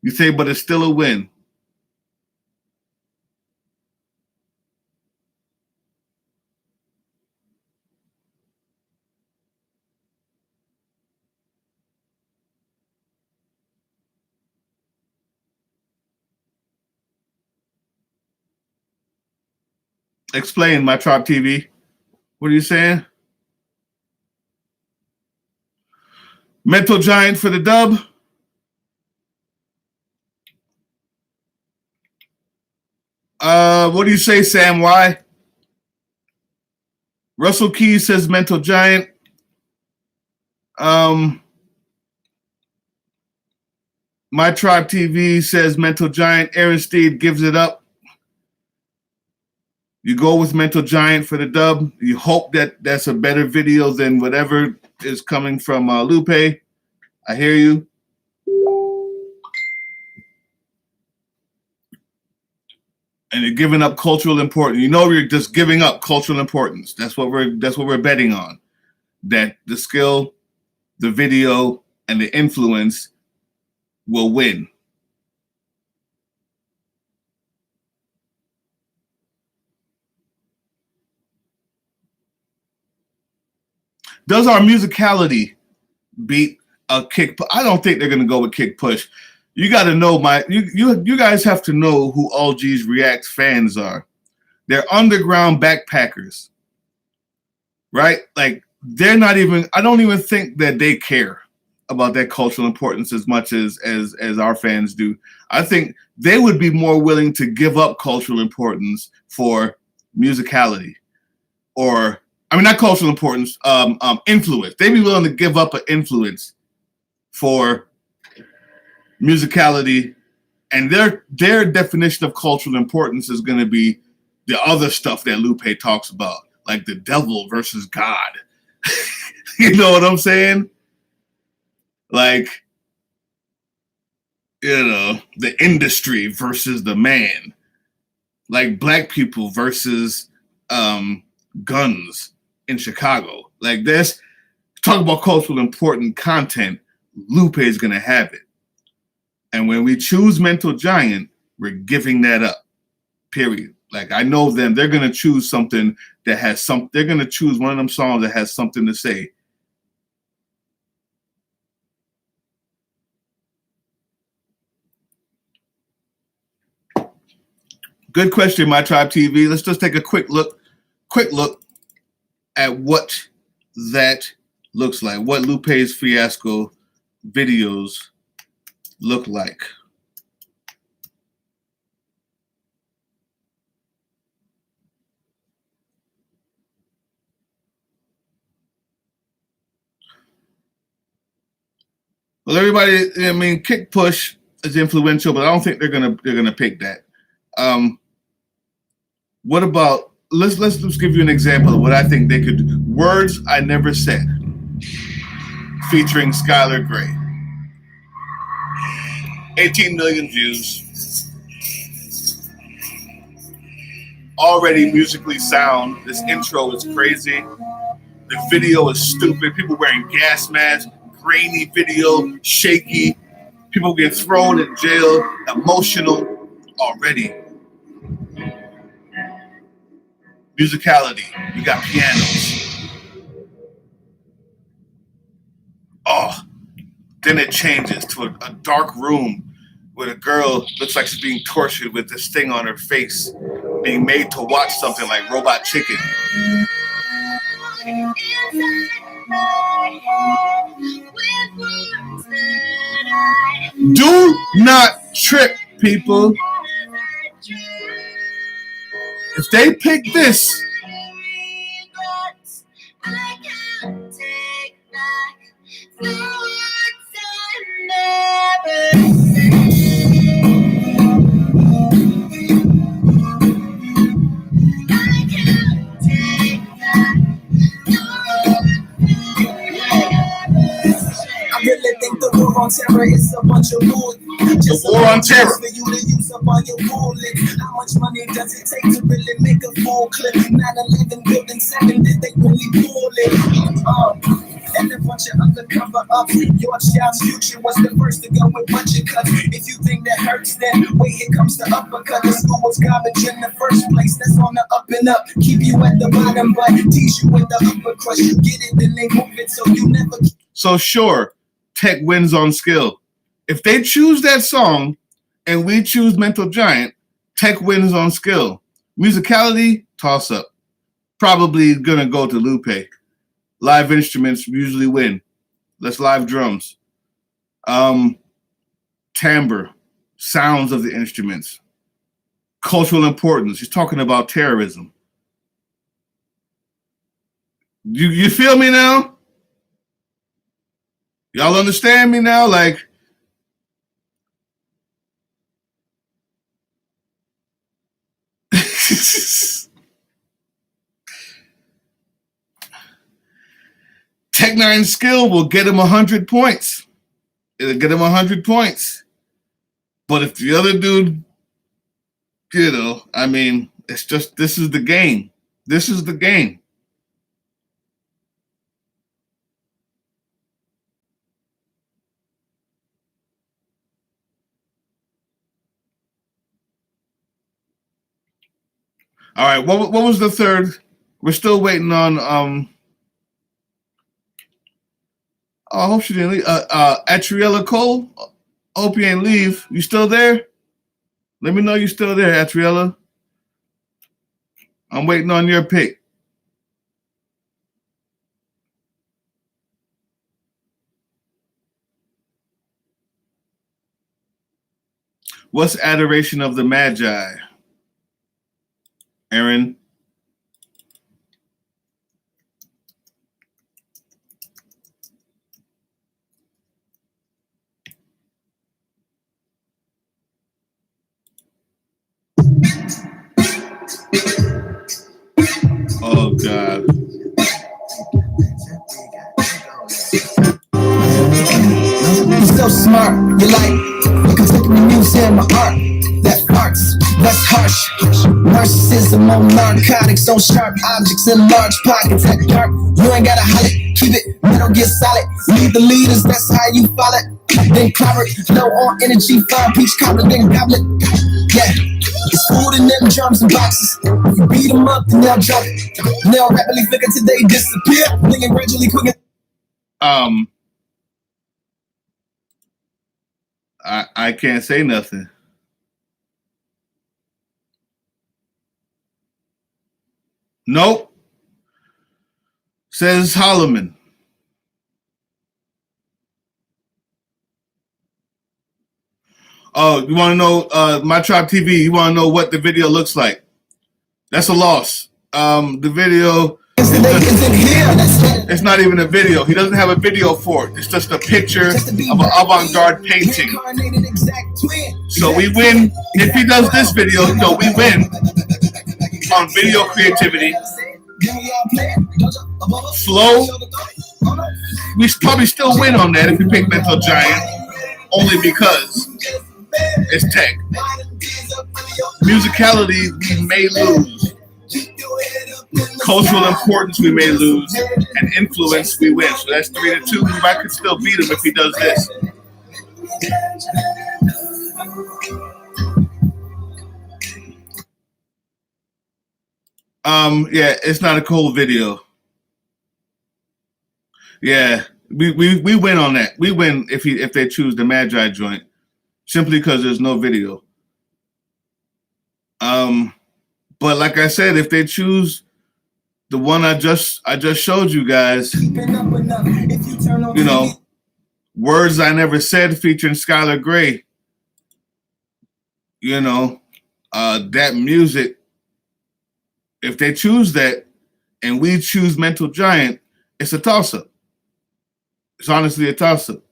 Speaker 1: You say, but it's still a win. Explain, My Tribe TV. What are you saying? Mental Giant for the dub. What do you say, Sam? Why? Russell Keys says Mental Giant. My Tribe TV says Mental Giant. Aaron Steed gives it up. You go with Mental Giant for the dub. You hope that that's a better video than whatever is coming from Lupe. I hear you. And you're giving up cultural importance. You're just giving up cultural importance. That's what we're betting on. That the skill, the video, and the influence will win. Does our musicality beat a Kick? I don't think they're going to go with Kick Push. You got to know you guys have to know who All G's React fans are. They're underground backpackers, right? Like they're not even. I don't even think that they care about that cultural importance as much as our fans do. I think they would be more willing to give up cultural importance for musicality, or not cultural importance, influence. They'd be willing to give up an influence for musicality, and their definition of cultural importance is going to be the other stuff that Lupe talks about, like the devil versus God. You know what I'm saying? Like, the industry versus the man, like black people versus guns in Chicago. Like this, talk about cultural important content, Lupe is going to have it. And when we choose Mental Giant, we're giving that up, period. Like, I know them. They're going to choose something that has they're going to choose one of them songs that has something to say. Good question, My Tribe TV. Let's just take a quick look at what that looks like. What Lupe's Fiasco videos look like. Well, everybody, I mean, Kick Push is influential, but I don't think they're gonna pick that. What about let's just give you an example of what I think they could do. Words I Never Said, featuring Skylar Grey. 18 million views. Already musically sound. This intro is crazy. The video is stupid. People wearing gas masks. Grainy video, shaky. People get thrown in jail. Emotional already. Musicality. You got pianos. Oh, then it changes to a dark room where the girl looks like she's being tortured with this thing on her face, being made to watch something like Robot Chicken. Do not trip, people. If they pick this,
Speaker 2: I really think the war on terror is a bunch of bull. Just
Speaker 1: the war on terror.
Speaker 2: For you to use up all your bullet. How much money does it take to really make a full clip? 9/11 building 7, did they really pull it? And a bunch of undercover ups. Your child's future was the first to go with budget cuts. If you think that hurts, then wait, here comes the uppercut. The school was garbage in the first place. That's on the up and up. Keep you at the bottom, but teach you with the upper crust. You get it, then they move it, so you never.
Speaker 1: So sure, Tech wins on skill. If they choose that song and we choose Mental Giant, Tech wins on skill. Musicality, toss up. Probably gonna go to Lupe. Live instruments usually win. Let's live drums. Timbre, sounds of the instruments. Cultural importance. He's talking about terrorism. You feel me now? Y'all understand me now? Like, N9ne skill will get him 100 points. It'll get him 100 points. But if the other dude, I mean, it's just, this is the game. This is the game. All right, what was the third? We're still waiting on I hope she didn't leave. Atriella Cole. Hope you ain't leave. You still there? Let me know you still there, Atriella. I'm waiting on your pick. What's Adoration of the Magi? Aaron. Oh God.
Speaker 2: You're so smart, you're like, you can take me museum of art. That arts, that's harsh. Narcissism on narcotics, on sharp objects in large pockets. That dark, you ain't gotta holler, keep it, metal get solid. Lead the leaders, that's how you follow. Then clobber, low on energy, fire, peach cobbler, then goblet. Yeah, it's food in them drums and boxes. You beat them up, then they'll drop it. They'll rapidly figure till they disappear. Then gradually quicker.
Speaker 1: I can't say nothing. Nope. Says Holloman. Oh, you want to know My Tribe TV? You want to know what the video looks like? That's a loss. The video, it's not even a video. He doesn't have a video for it. It's just a picture of an avant-garde painting. So we win. If he does this video, we win on video creativity. Flow, we probably still win on that if we pick Mental Giant, only because it's tech. Musicality, we may lose. Cultural importance, we may lose. And influence, we win. So that's 3-2. We might could still beat him if he does this. Yeah, it's not a cool video. Yeah, we win on that. We win if they choose the Magi joint, simply because there's no video. But like I said, if they choose the one I just showed you guys, Words I Never Said featuring Skylar Grey, that music. If they choose that and we choose Mental Giant, it's a toss-up. It's honestly a toss-up.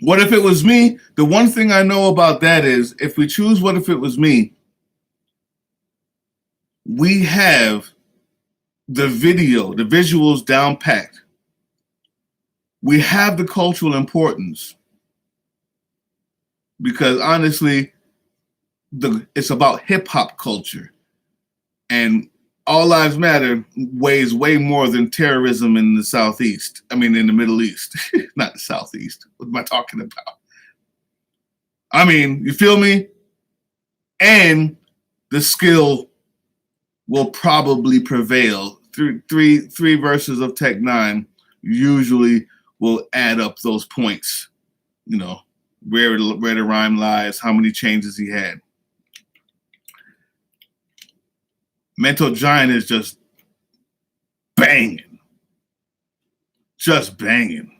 Speaker 1: What If It Was Me? The one thing I know about that is if we choose What If It Was Me, we have the video, the visuals down packed. We have the cultural importance because honestly, it's about hip hop culture, and All Lives Matter weighs way more than terrorism in the Southeast. I mean, in the Middle East, not the Southeast. What am I talking about? I mean, you feel me? And the skill will probably prevail. Three verses of Tech N9ne usually will add up those points, where the rhyme lies, how many changes he had. Mental Giant is just banging. Just banging.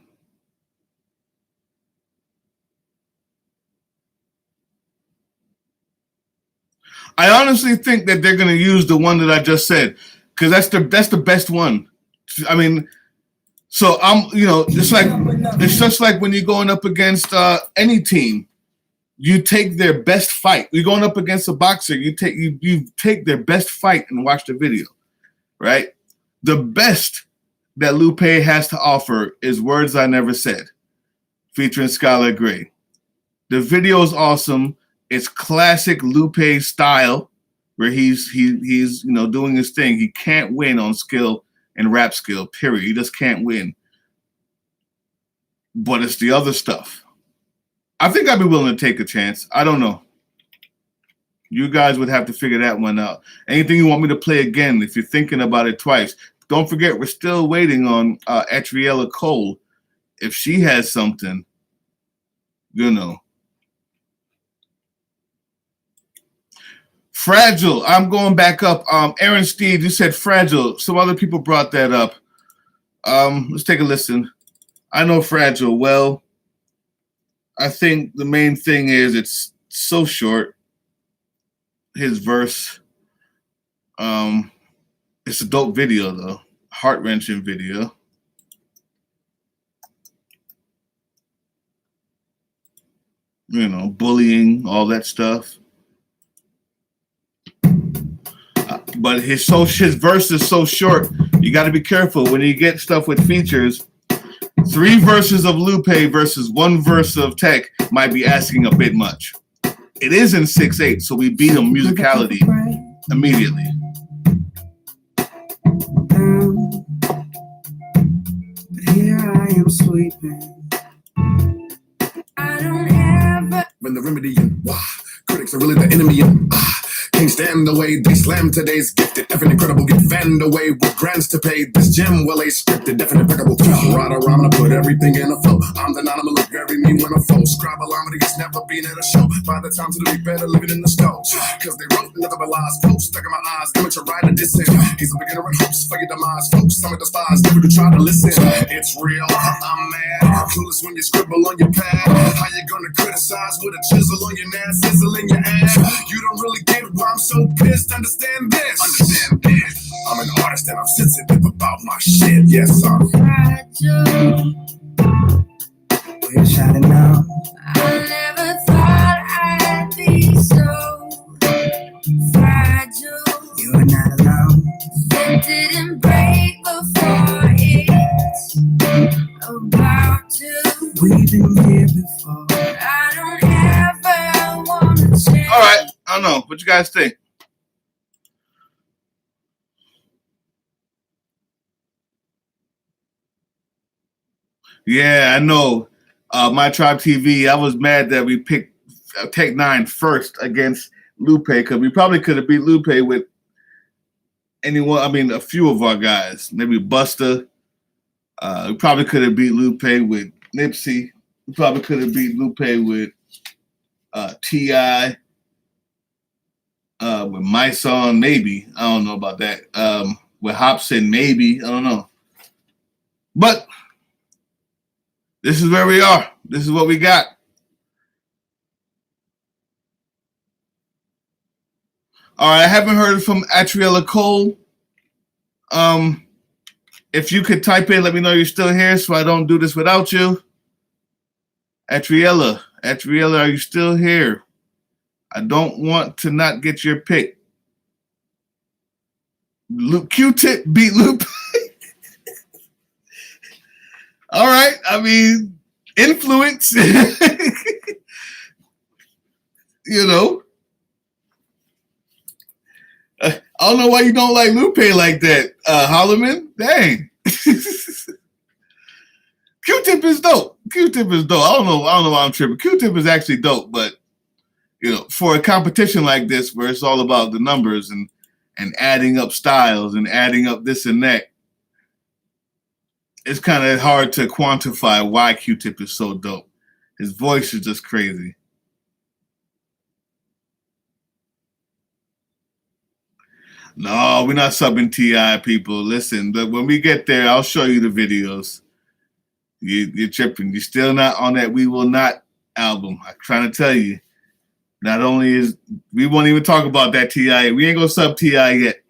Speaker 1: I honestly think that they're going to use the one that I just said because that's the best one. I mean, so it's just like when you're going up against any team, you take their best fight. You're going up against a boxer, you take their best fight and watch the video, right? The best that Lupe has to offer is Words I Never Said, featuring Skylar Grey. The video is awesome. It's classic Lupe style, where he's doing his thing. He can't win on skill and rap skill, period. He just can't win. But it's the other stuff. I think I'd be willing to take a chance. I don't know. You guys would have to figure that one out. Anything you want me to play again, if you're thinking about it twice. Don't forget, we're still waiting on Atriella Cole. If she has something, Fragile. I'm going back up. Aaron Steed, you said Fragile. Some other people brought that up. Let's take a listen. I know Fragile well. I think the main thing is it's so short. His verse. It's a dope video, though. Heart-wrenching video. Bullying, all that stuff. But his verse is so short, you got to be careful when you get stuff with features. 3 verses of Lupe versus 1 verse of Tech might be asking a bit much. It is in 6/8, so we beat him musicality immediately.
Speaker 2: Here I am sleeping. When the remedy and critics are really the enemy and can't stand the way they slam today's gifted. Effing incredible, get fanned away with grants to pay. This gem well a scripted, definite impeccable. Right around, I put everything in a flow. I'm the N9ne, look very me you in a foe. Scribe-a-llama that's never been at a show. By the time to the week, better living in the stove. Cause they wrote nothing but lies. Post stuck in my eyes, image a rider dissing. He's a beginner in hopes for your demise. Folks, some of the spies never do try to listen. It's real, I'm mad. Clueless when you scribble on your pad. How you gonna criticize with a chisel on your nail, sizzle in your ass? You don't really get why I'm so pissed. Understand this. Understand this. I'm an artist and I'm sensitive about my shit. Yes, I'm
Speaker 5: fragile.
Speaker 6: We're shining now.
Speaker 5: I never thought I'd be so fragile.
Speaker 6: You're not alone.
Speaker 5: It didn't break before it's about to.
Speaker 6: We've been here before.
Speaker 5: I don't ever want to change.
Speaker 1: All right, I don't know. What you guys think? Yeah, I know. My Tribe TV, I was mad that we picked N9ne first against Lupe because we probably could have beat Lupe with anyone. I mean, a few of our guys, maybe Busta. We probably could have beat Lupe with Nipsey. We probably could have beat Lupe with T.I. With my song, maybe. I don't know about that. With Hobson, maybe. I don't know. But this is where we are. This is what we got. All right, I haven't heard from Atriella Cole. If you could type in, let me know you're still here so I don't do this without you. Atriella, are you still here? I don't want to not get your pick. Q-Tip beat Lupe. All right. I mean, influence. You know. I don't know why you don't like Lupe like that, Holloman. Dang. Q-Tip is dope. I don't know why I'm tripping. Q-Tip is actually dope, but you know, for a competition like this where it's all about the numbers and adding up styles and adding up this and that, it's kind of hard to quantify why Q-Tip is so dope. His voice is just crazy. No, we're not subbing T.I. people. Listen, but when we get there, I'll show you the videos. You're tripping. You're still not on that We Will Not album. I'm trying to tell you. Not only is we won't even talk about that T.I. We ain't gonna sub T.I. yet.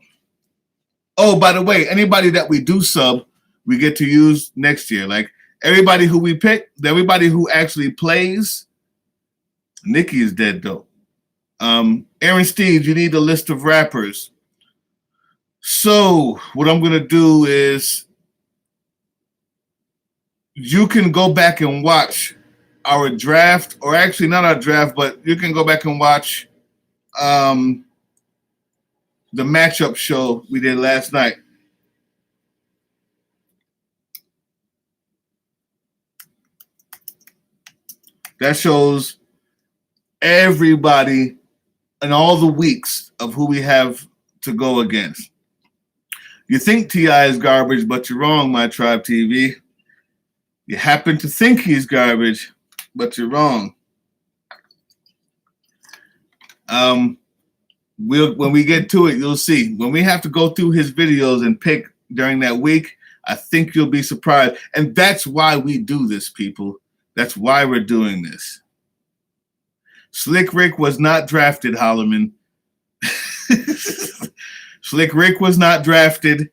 Speaker 1: Oh, by the way, anybody that we do sub, we get to use next year. Like everybody who we pick, everybody who actually plays. Nikki is dead though. Aaron Steve, you need a list of rappers. So what I'm gonna do is you can go back and watch our draft, or actually not our draft, but you can go back and watch the matchup show we did last night. That shows everybody and all the weeks of who we have to go against. You think T.I. is garbage, but you're wrong, My Tribe TV. You happen to think he's garbage, but you're wrong. When we get to it, you'll see. When we have to go through his videos and pick during that week, I think you'll be surprised. And that's why we do this, people. That's why we're doing this. Slick Rick was not drafted, Holloman. Slick Rick was not drafted.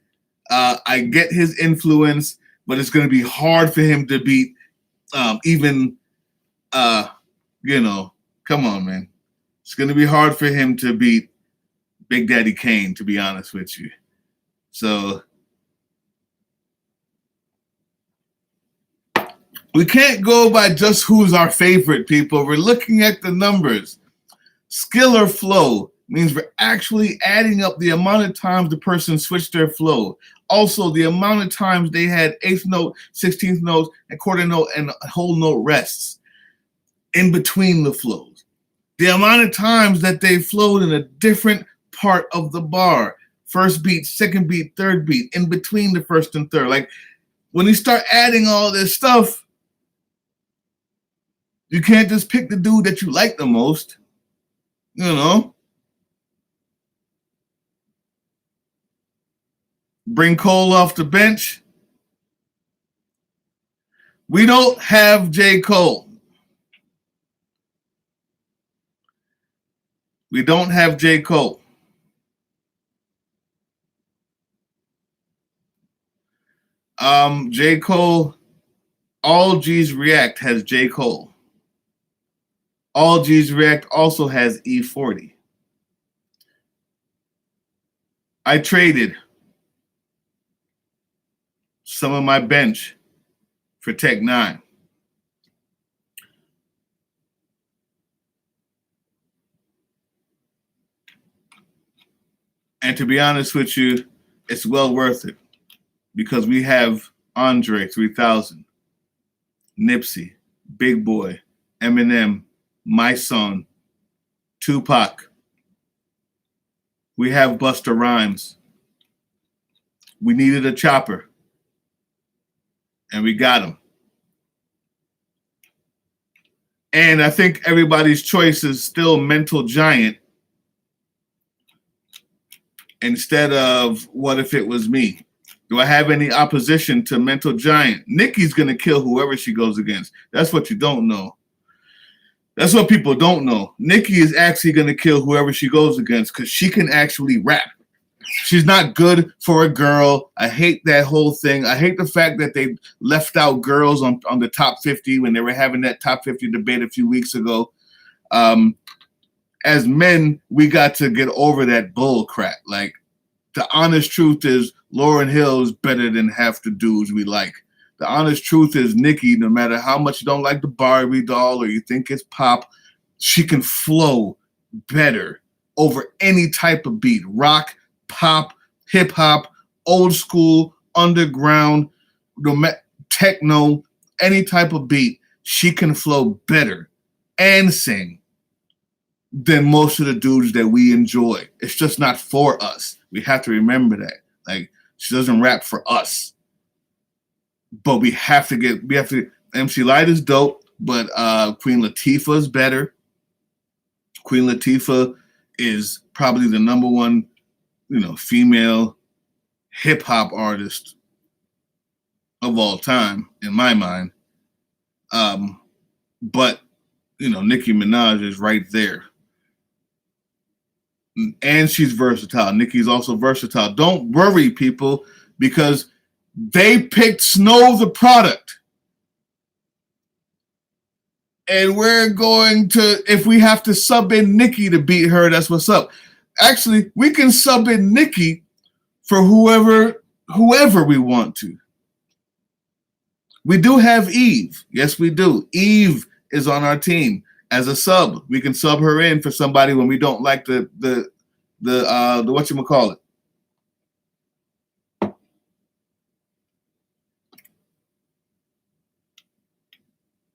Speaker 1: I get his influence, but it's going to be hard for him to beat even, you know, come on, man. It's going to be hard for him to beat Big Daddy Kane, to be honest with you. So we can't go by just who's our favorite, people. We're looking at the numbers. Skill or flow means we're actually adding up the amount of times the person switched their flow. Also, the amount of times they had eighth note, 16th notes, and quarter note, and whole note rests in between the flows. The amount of times that they flowed in a different part of the bar. First beat, second beat, third beat, in between the first and third. Like, when you start adding all this stuff, You can't just pick the dude that you like the most. You know? Bring Cole off the bench. We don't have J. Cole. We don't have J. Cole. J. Cole, All G's React has J. Cole. All G's React also has E40. I traded some of my bench for N9ne. And to be honest with you, it's well worth it because we have Andre 3000, Nipsey, Big Boy, Eminem, My Son, Tupac. We have Busta Rhymes. We needed a chopper. And we got him. And I think everybody's choice is still Mental Giant instead of What If It Was Me. Do I have any opposition to Mental Giant? Nikki's going to kill whoever she goes against. That's what you don't know. That's what people don't know. Nikki is actually going to kill whoever she goes against because she can actually rap. She's not good for a girl. I hate that whole thing. I hate the fact that they left out girls on the top 50 when they were having that top 50 debate a few weeks ago. As men, we got to get over that bull crap. Like, the honest truth is Lauryn Hill is better than half the dudes we like. The honest truth is Nikki, no matter how much you don't like the Barbie doll or you think it's pop, she can flow better over any type of beat. Rock, pop, hip hop, old school, underground, techno, any type of beat, she can flow better and sing than most of the dudes that we enjoy. It's just not for us. We have to remember that. Like, she doesn't rap for us. But we have to MC Lyte is dope, but Queen Latifah is better. Queen Latifah is probably the number one, female hip hop artist of all time, in my mind. But Nicki Minaj is right there. And she's versatile. Nicki's also versatile. Don't worry, people, because they picked Snow the product. And we're going to, if we have to sub in Nicki to beat her, that's what's up. Actually, we can sub in Nicki for whoever we want to. We do have Eve. Yes, we do. Eve is on our team as a sub. We can sub her in for somebody when we don't like the whatchamacallit.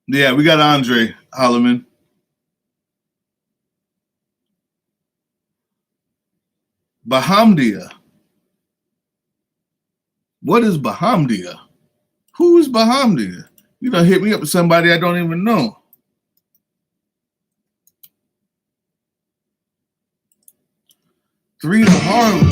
Speaker 1: Yeah, we got Andre Holloman. Bahamdia. What is Bahamdia? Who is Bahamdia? You done hit me up with somebody I don't even know. Three the hard way.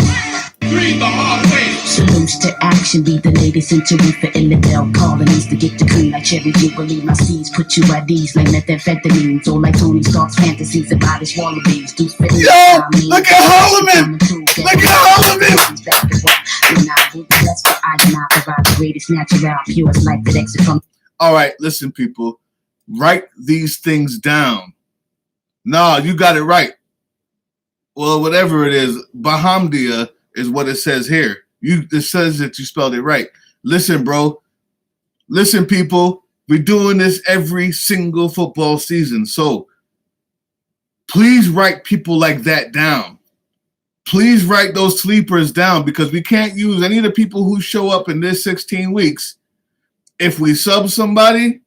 Speaker 7: Salutes to action, be the latest entry for Illidale colonies to get the cream like Cherry Jubilee. My seeds put you at ease like methamphetamines, or like Tony Stark's fantasies about his wallabies.
Speaker 1: Yo, look at Holloman! Look at Holloman! All right, listen, people. Write these things down. No, you got it right. Well, whatever it is, Bahamdia is what it says here. It says that you spelled it right. Listen, bro. Listen, people. We're doing this every single football season. So please write people like that down. Please write those sleepers down because we can't use any of the people who show up in this 16 weeks. If we sub somebody,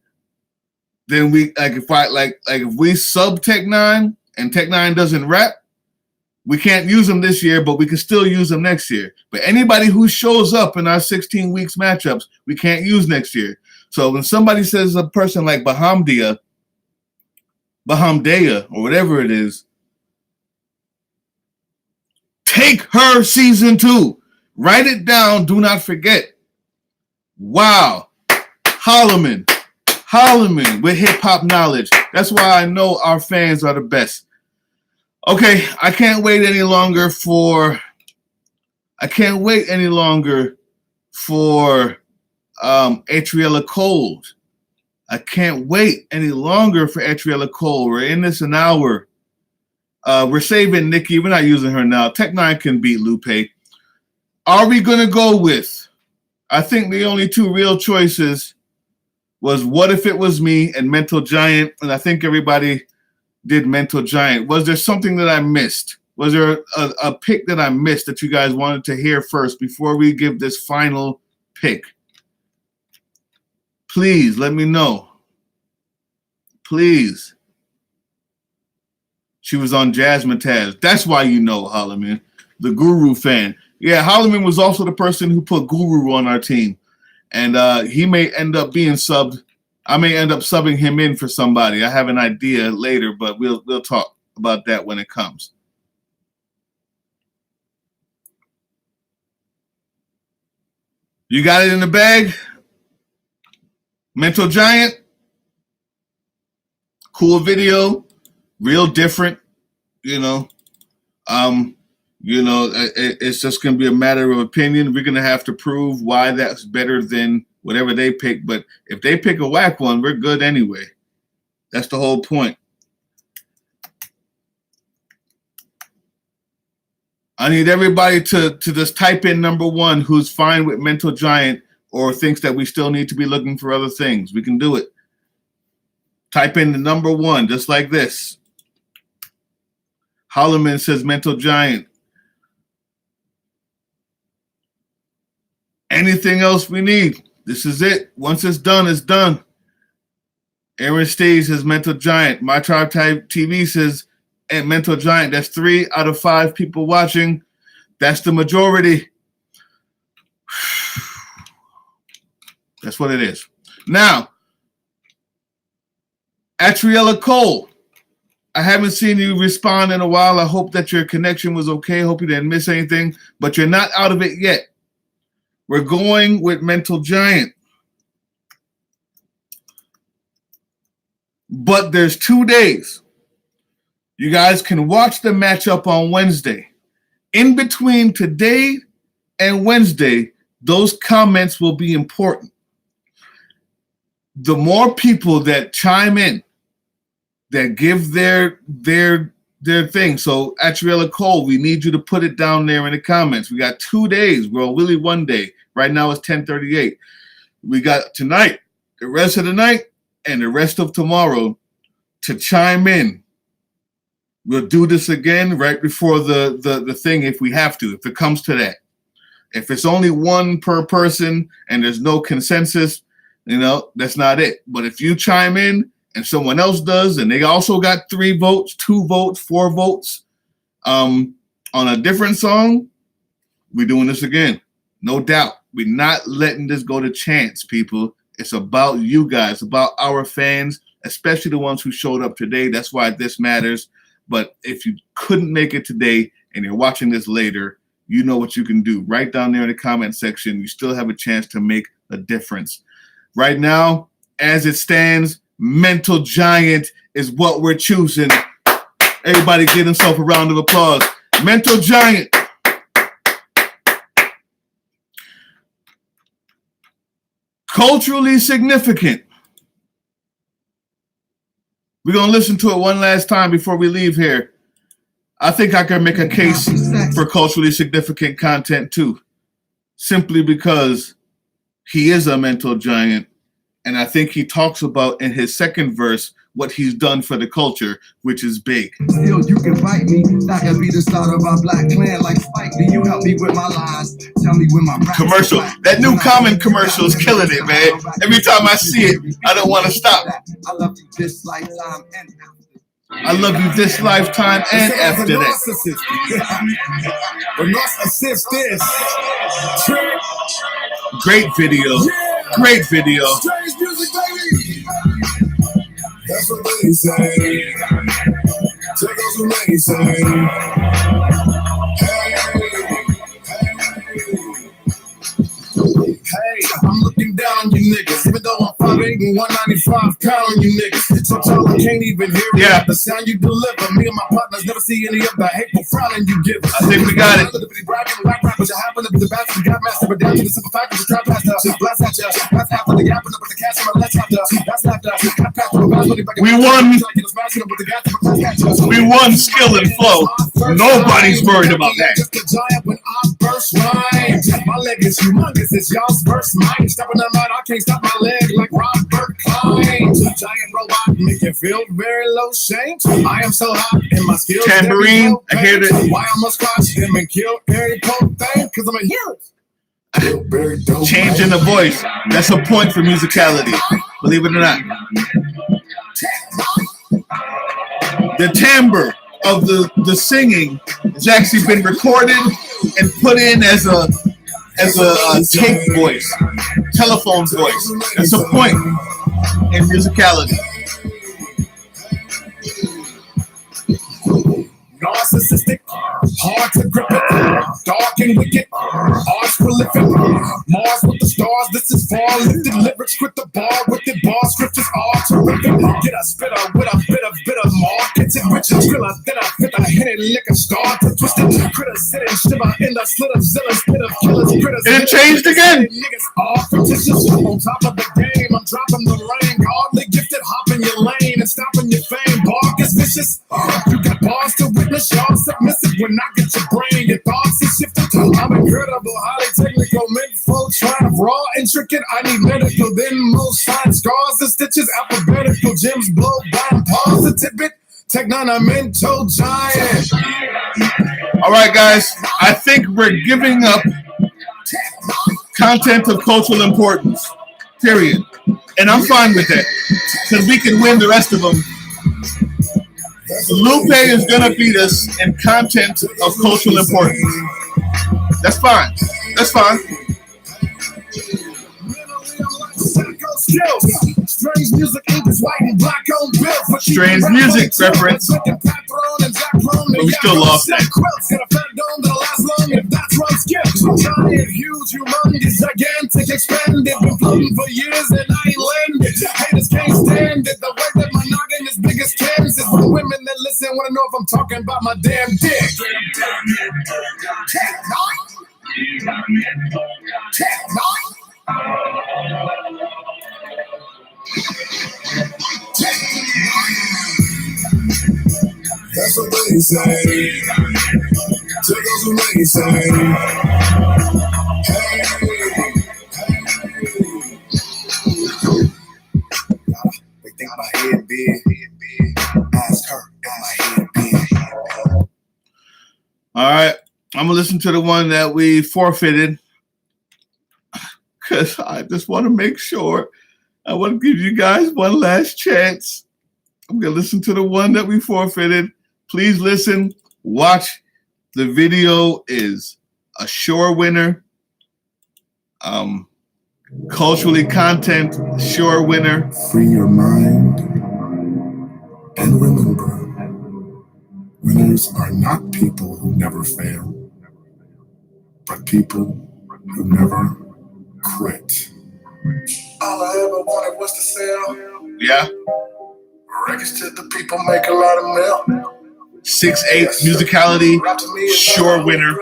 Speaker 1: then we if we sub N9ne and N9ne doesn't rap, we can't use them this year, but we can still use them next year. But anybody who shows up in our 16 weeks matchups, we can't use next year. So when somebody says a person like Bahamdia, Bahamdea, or whatever it is. Take her season 2. Write it down. Do not forget. Wow. Holloman with hip-hop knowledge. That's why I know our fans are the best. Okay, I can't wait any longer for Atriella Cole. I can't wait any longer for Atriella Cole. We're in this an hour. We're saving Nikki. We're not using her now. Tech-9 can beat Lupe. Are we going to go with? I think the only two real choices was What If It Was Me and Mental Giant, and I think everybody did Mental Giant. Was there something that I missed? Was there a pick that I missed that you guys wanted to hear first before we give this final pick? Please let me know. Please. She was on Jazzmatazz. That's why you know Holloman, the Guru fan. Yeah, Holloman was also the person who put Guru on our team. And he may end up being subbed. I may end up subbing him in for somebody. I have an idea later, but we'll talk about that when it comes. You got it in the bag? Mental Giant? Cool video. Real different, it's just going to be a matter of opinion. We're going to have to prove why that's better than whatever they pick. But if they pick a whack one, we're good anyway. That's the whole point. I need everybody to just type in number 1 who's fine with Mental Giant or thinks that we still need to be looking for other things. We can do it. Type in the number 1, just like this. Holloman says Mental Giant. Anything else we need? This is it. Once it's done, it's done. Aaron Stage says Mental Giant. My Tribe Type TV says Mental Giant. That's 3 out of 5 people watching. That's the majority. That's what it is. Now, Atriella Cole. I haven't seen you respond in a while. I hope that your connection was okay. I hope you didn't miss anything, but you're not out of it yet. We're going with Mental Giant. But there's 2 days. You guys can watch the matchup on Wednesday. In between today and Wednesday, those comments will be important. The more people that chime in, that give their thing. So Atriella Cole, we need you to put it down there in the comments. We got 2 days. Well, really 1 day. Right now it's 10:38. We got tonight, the rest of the night, and the rest of tomorrow to chime in. We'll do this again right before the thing if we have to, if it comes to that. If it's only 1 per person and there's no consensus, that's not it. But if you chime in, and someone else does, and they also got 3 votes, 2 votes, 4 votes on a different song, we're doing this again. No doubt. We're not letting this go to chance, people. It's about you guys, about our fans, especially the ones who showed up today. That's why this matters. But if you couldn't make it today and you're watching this later, you know what you can do. Right down there in the comment section, you still have a chance to make a difference. Right now, as it stands, Mental Giant is what we're choosing. Everybody give himself a round of applause. Mental Giant. Culturally significant. We're going to listen to it one last time before we leave here. I think I can make a case for culturally significant content too. Simply because he is a mental giant. And I think he talks about in his second verse what he's done for the culture, which is big.
Speaker 2: Still, you can fight me. That can be the start of our black clan like Spike. Do you help me with my lines? Tell me when my
Speaker 1: commercial. That new Common commercial is killing it, man. Every time I see it, I don't want to stop.
Speaker 2: I love you this lifetime and after.
Speaker 1: I love you this lifetime and after that.
Speaker 2: Narcissist this.
Speaker 1: Great video. Great video.
Speaker 2: Strange music, baby. That's what they say. Take those who may say. Hey, I'm looking down on you niggas, even though I'm 5'8" and 195 pound you niggas. So tall I can't even hear
Speaker 1: Yeah.
Speaker 2: the sound you deliver. Me and my partners never see any of the hateful frowning you give us.
Speaker 1: I think we got it.
Speaker 2: Bragging, rap rappers, you happen to be the best, you got master, but down to the simple fact that you trap master. Blast at ya, blast after the gap, and up with the cash on my left after. That's after, got past the bounce, money back.
Speaker 1: We won skill and flow. Nobody's worried about that.
Speaker 2: Just a giant when I burst rhyme. My leg is humongous, it's y'all's first mine. Stepping on mine, I can't stop my leg like Robert Klein. Giant robot, make you feel very low shame. I am so hot in my skills.
Speaker 1: Tambourine, I hear that.
Speaker 2: Why I'm gonna squash him and kill every pope thing? Cause I'm a hero.
Speaker 1: Changing the voice. That's a point for musicality. Believe it or not. The timbre of the singing has actually been recorded and put in as a tape voice, telephone voice. That's a point in musicality.
Speaker 2: Narcissistic, hard to grip it, dark and wicked, arch prolific, Mars with the stars, this is far lifted, lyrics with the bar, with the bar, scriptures are terrific, get a spitter with a bit of marketing, rich and thriller, then I fit a hit liquor, start to twist it, critters sit and shiver in the slit of zillers, pit of killers, critters.
Speaker 1: It changed again.
Speaker 2: Niggas are fictitious, on top of the game, I'm dropping the rain, hardly gifted, hopping your lane and stopping your fame, bark is vicious, you got bars to witness, y'all submissive when I get your brain, your thoughts are shifted. I'm incredible, highly technical, mid-flow, trying to raw, intricate. I need medical, then most fine scars and stitches, alphabetical gems, blow by positive, techno-mental giant.
Speaker 1: All right, guys. I think we're giving up content of cultural importance. Period. And I'm fine with that because we can win the rest of them. Lupe is gonna beat us in content of cultural importance. That's fine. That's fine.
Speaker 2: Strange music, ink is white and black on bill.
Speaker 1: Strange music reference. But we still lost that.
Speaker 2: Giant, huge, humongous, gigantic, expanded, been floating for years and I ain't landed. Haters can't stand it. The way that my noggin is big as Kansas. For the women that listen wanna know if I'm talking about my damn dick. That's what they say. Take those who may say. Hey. They think my head big. Ask her if my head big.
Speaker 1: All right. I'm gonna listen to the one that we forfeited because I just want to make sure. I want to give you guys one last chance. I'm gonna listen to the one that we forfeited. Please listen. Watch. The video is a sure winner. Culturally content, sure winner.
Speaker 2: Free your mind and remember, winners are not people who never fail, but people who never quit. All I ever wanted was to sell.
Speaker 1: Yeah.
Speaker 2: Records to the people make a lot of mail.
Speaker 1: 6'8" musicality, sure winner.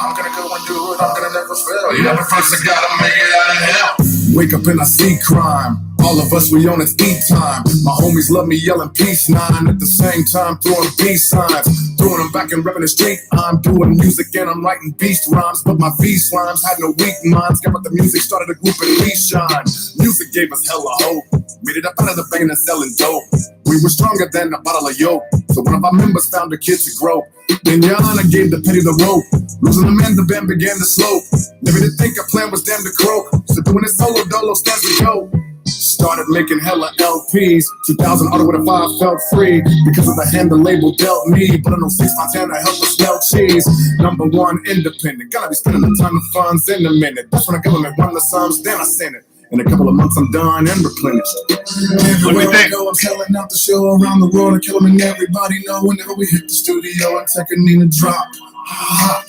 Speaker 2: I'm gonna go and do it, I'm gonna never fail. Yeah, but first I gotta make it out of hell. Wake up and I see crime. All of us, we on it's eat time. My homies love me yelling peace nine at the same time throwing peace signs. Throwing them back and repping the street. I'm doing music and I'm writing beast rhymes, but my beast rhymes had no weak minds. Got the music, started a group and we shine. Music gave us hella hope. Made it up out of the band and selling dope. We were stronger than a bottle of yolk. So one of our members found a kid to grope. N9ne gave the petty the rope. Losing the man, the band began to slope. Never did think a plan was damn to croak. So doing it solo dolo stands to go. Started making hella LPs. 2000 auto with a 5 felt free because of the hand the label dealt me. But I know 6 Montana help us sell cheese. #1 independent. Gotta be spending a ton of funds in a minute. That's when the government won the sums, then I sent it. In a couple of months, I'm done and replenished.
Speaker 1: What do you
Speaker 2: Everywhere I
Speaker 1: think?
Speaker 2: go, I'm selling out the show around the world and killing, and everybody know whenever we hit the studio, I'm taking N9ne drop. Hot.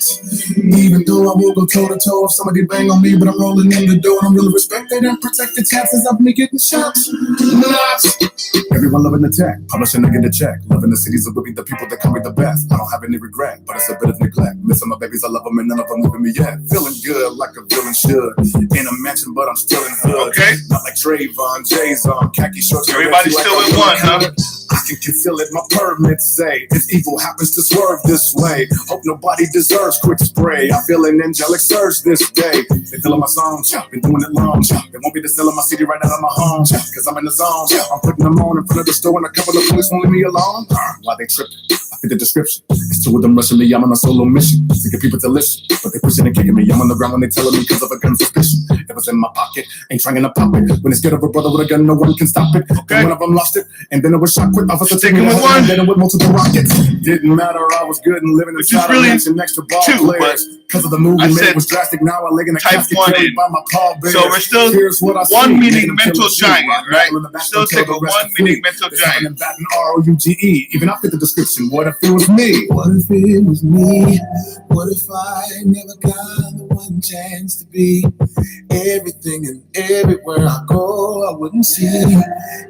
Speaker 2: Even though I will go toe to toe if somebody bang on me, but I'm rolling in the door and I'm really respected and protect the chances of me getting shot. Not. Everyone loving the tech, publishing to get a check. Loving the cities of the people that come with the best. I don't have any regret, but it's a bit of neglect. Missing my babies, I love them and none of them moving me yet. Feeling good like a villain should. In a mansion, but I'm still in hood.
Speaker 1: Okay.
Speaker 2: Not like Trayvon, Jay's on khaki shorts.
Speaker 1: Everybody's still in one, huh?
Speaker 2: I can conceal it, my permits say. If evil happens to swerve this way, hope nobody deserves quick spray. I feel an angelic surge this day. They feeling my songs, been doing it long. They won't be the selling my CD right out of my home, cause I'm in the zone. I'm putting them on in front of the store and a couple of police won't leave me alone. Why they tripping? I fit the description. It's two of them rushing me, I'm on a solo mission to get people to listen, but they pushing and kicking me. I'm on the ground when they telling me cause of a gun suspicion. It was in my pocket, ain't trying to pop it. When it's scared of a brother with a gun, no one can stop it.
Speaker 1: Okay.
Speaker 2: Then one of them lost it, and then it was shot quick. Officer
Speaker 1: Sticking with one.
Speaker 2: and then it with multiple rockets. Didn't matter, I was good and living
Speaker 1: Which
Speaker 2: inside
Speaker 1: is really
Speaker 2: a mansion next to ball
Speaker 1: two,
Speaker 2: players. Because of the movie,
Speaker 1: I
Speaker 2: man,
Speaker 1: said
Speaker 2: it was drastic. Now I lay in a
Speaker 1: type
Speaker 2: casket
Speaker 1: one
Speaker 2: carried
Speaker 1: in.
Speaker 2: by my pallbearers.
Speaker 1: So we're still
Speaker 2: Here's what I
Speaker 1: one
Speaker 2: see.
Speaker 1: meaning
Speaker 2: Made them
Speaker 1: mental
Speaker 2: kill a sheep,
Speaker 1: giant,
Speaker 2: rock
Speaker 1: right?
Speaker 2: rattle in the back
Speaker 1: Still
Speaker 2: until
Speaker 1: taking
Speaker 2: the rest
Speaker 1: one
Speaker 2: are free.
Speaker 1: meaning mental
Speaker 2: There's something
Speaker 1: giant.
Speaker 2: in batting ROUGE. Even I fit the description. What if it was me?
Speaker 6: What if it was me? What if I never got the one chance to be everything and everywhere I go? I wouldn't see.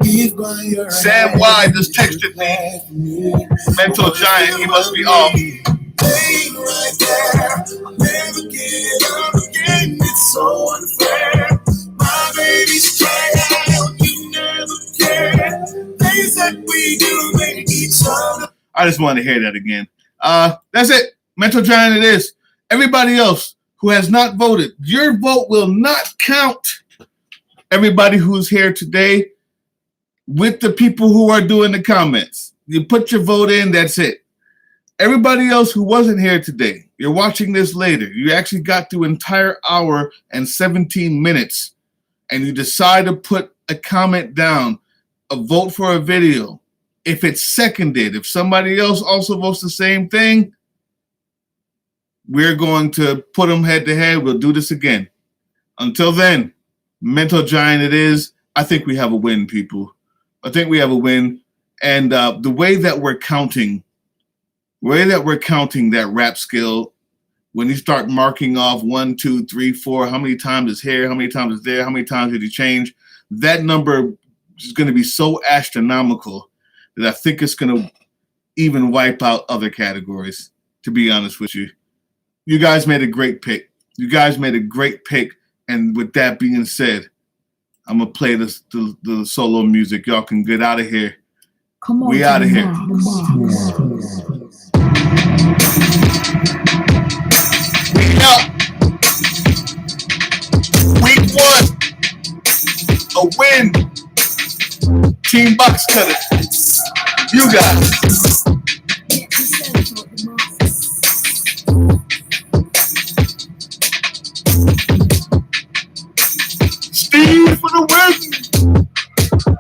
Speaker 6: If by your
Speaker 1: Sam Y just texted me. Mental giant, he must be off.
Speaker 6: Pain right there. I'll never get up again. It's so unfair. My baby's crying. You never care. Things that we do make each other.
Speaker 1: I just wanted to hear that again. That's it. Mental giant it is. Everybody else who has not voted, your vote will not count. Everybody who's here today with the people who are doing the comments. You put your vote in, that's it. Everybody else who wasn't here today, you're watching this later. You actually got through an entire hour and 17 minutes, and you decide to put a comment down, a vote for a video. If it's seconded, if somebody else also votes the same thing, we're going to put them head to head. We'll do this again. Until then, mental giant it is. I think we have a win, people. I think we have a win. And the way that we're counting that rap skill, when you start marking off 1, 2, 3, 4, how many times is here, how many times is there, how many times did he change, that number is going to be so astronomical that I think it's going to even wipe out other categories, to be honest with you. You guys made a great pick. And with that being said, I'm going to play the solo music. Y'all can get out of here.
Speaker 7: Come on,
Speaker 1: We out of here. We out. Week 1. A win. Team Box Cutter. You got it. Steve for the win.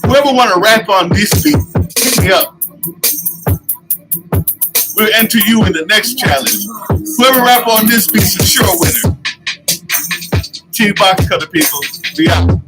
Speaker 1: Whoever want to rap on this beat, hit me up. We'll enter you in the next challenge. Whoever rap on this beat is a sure winner. Team Box Cutter people, we out.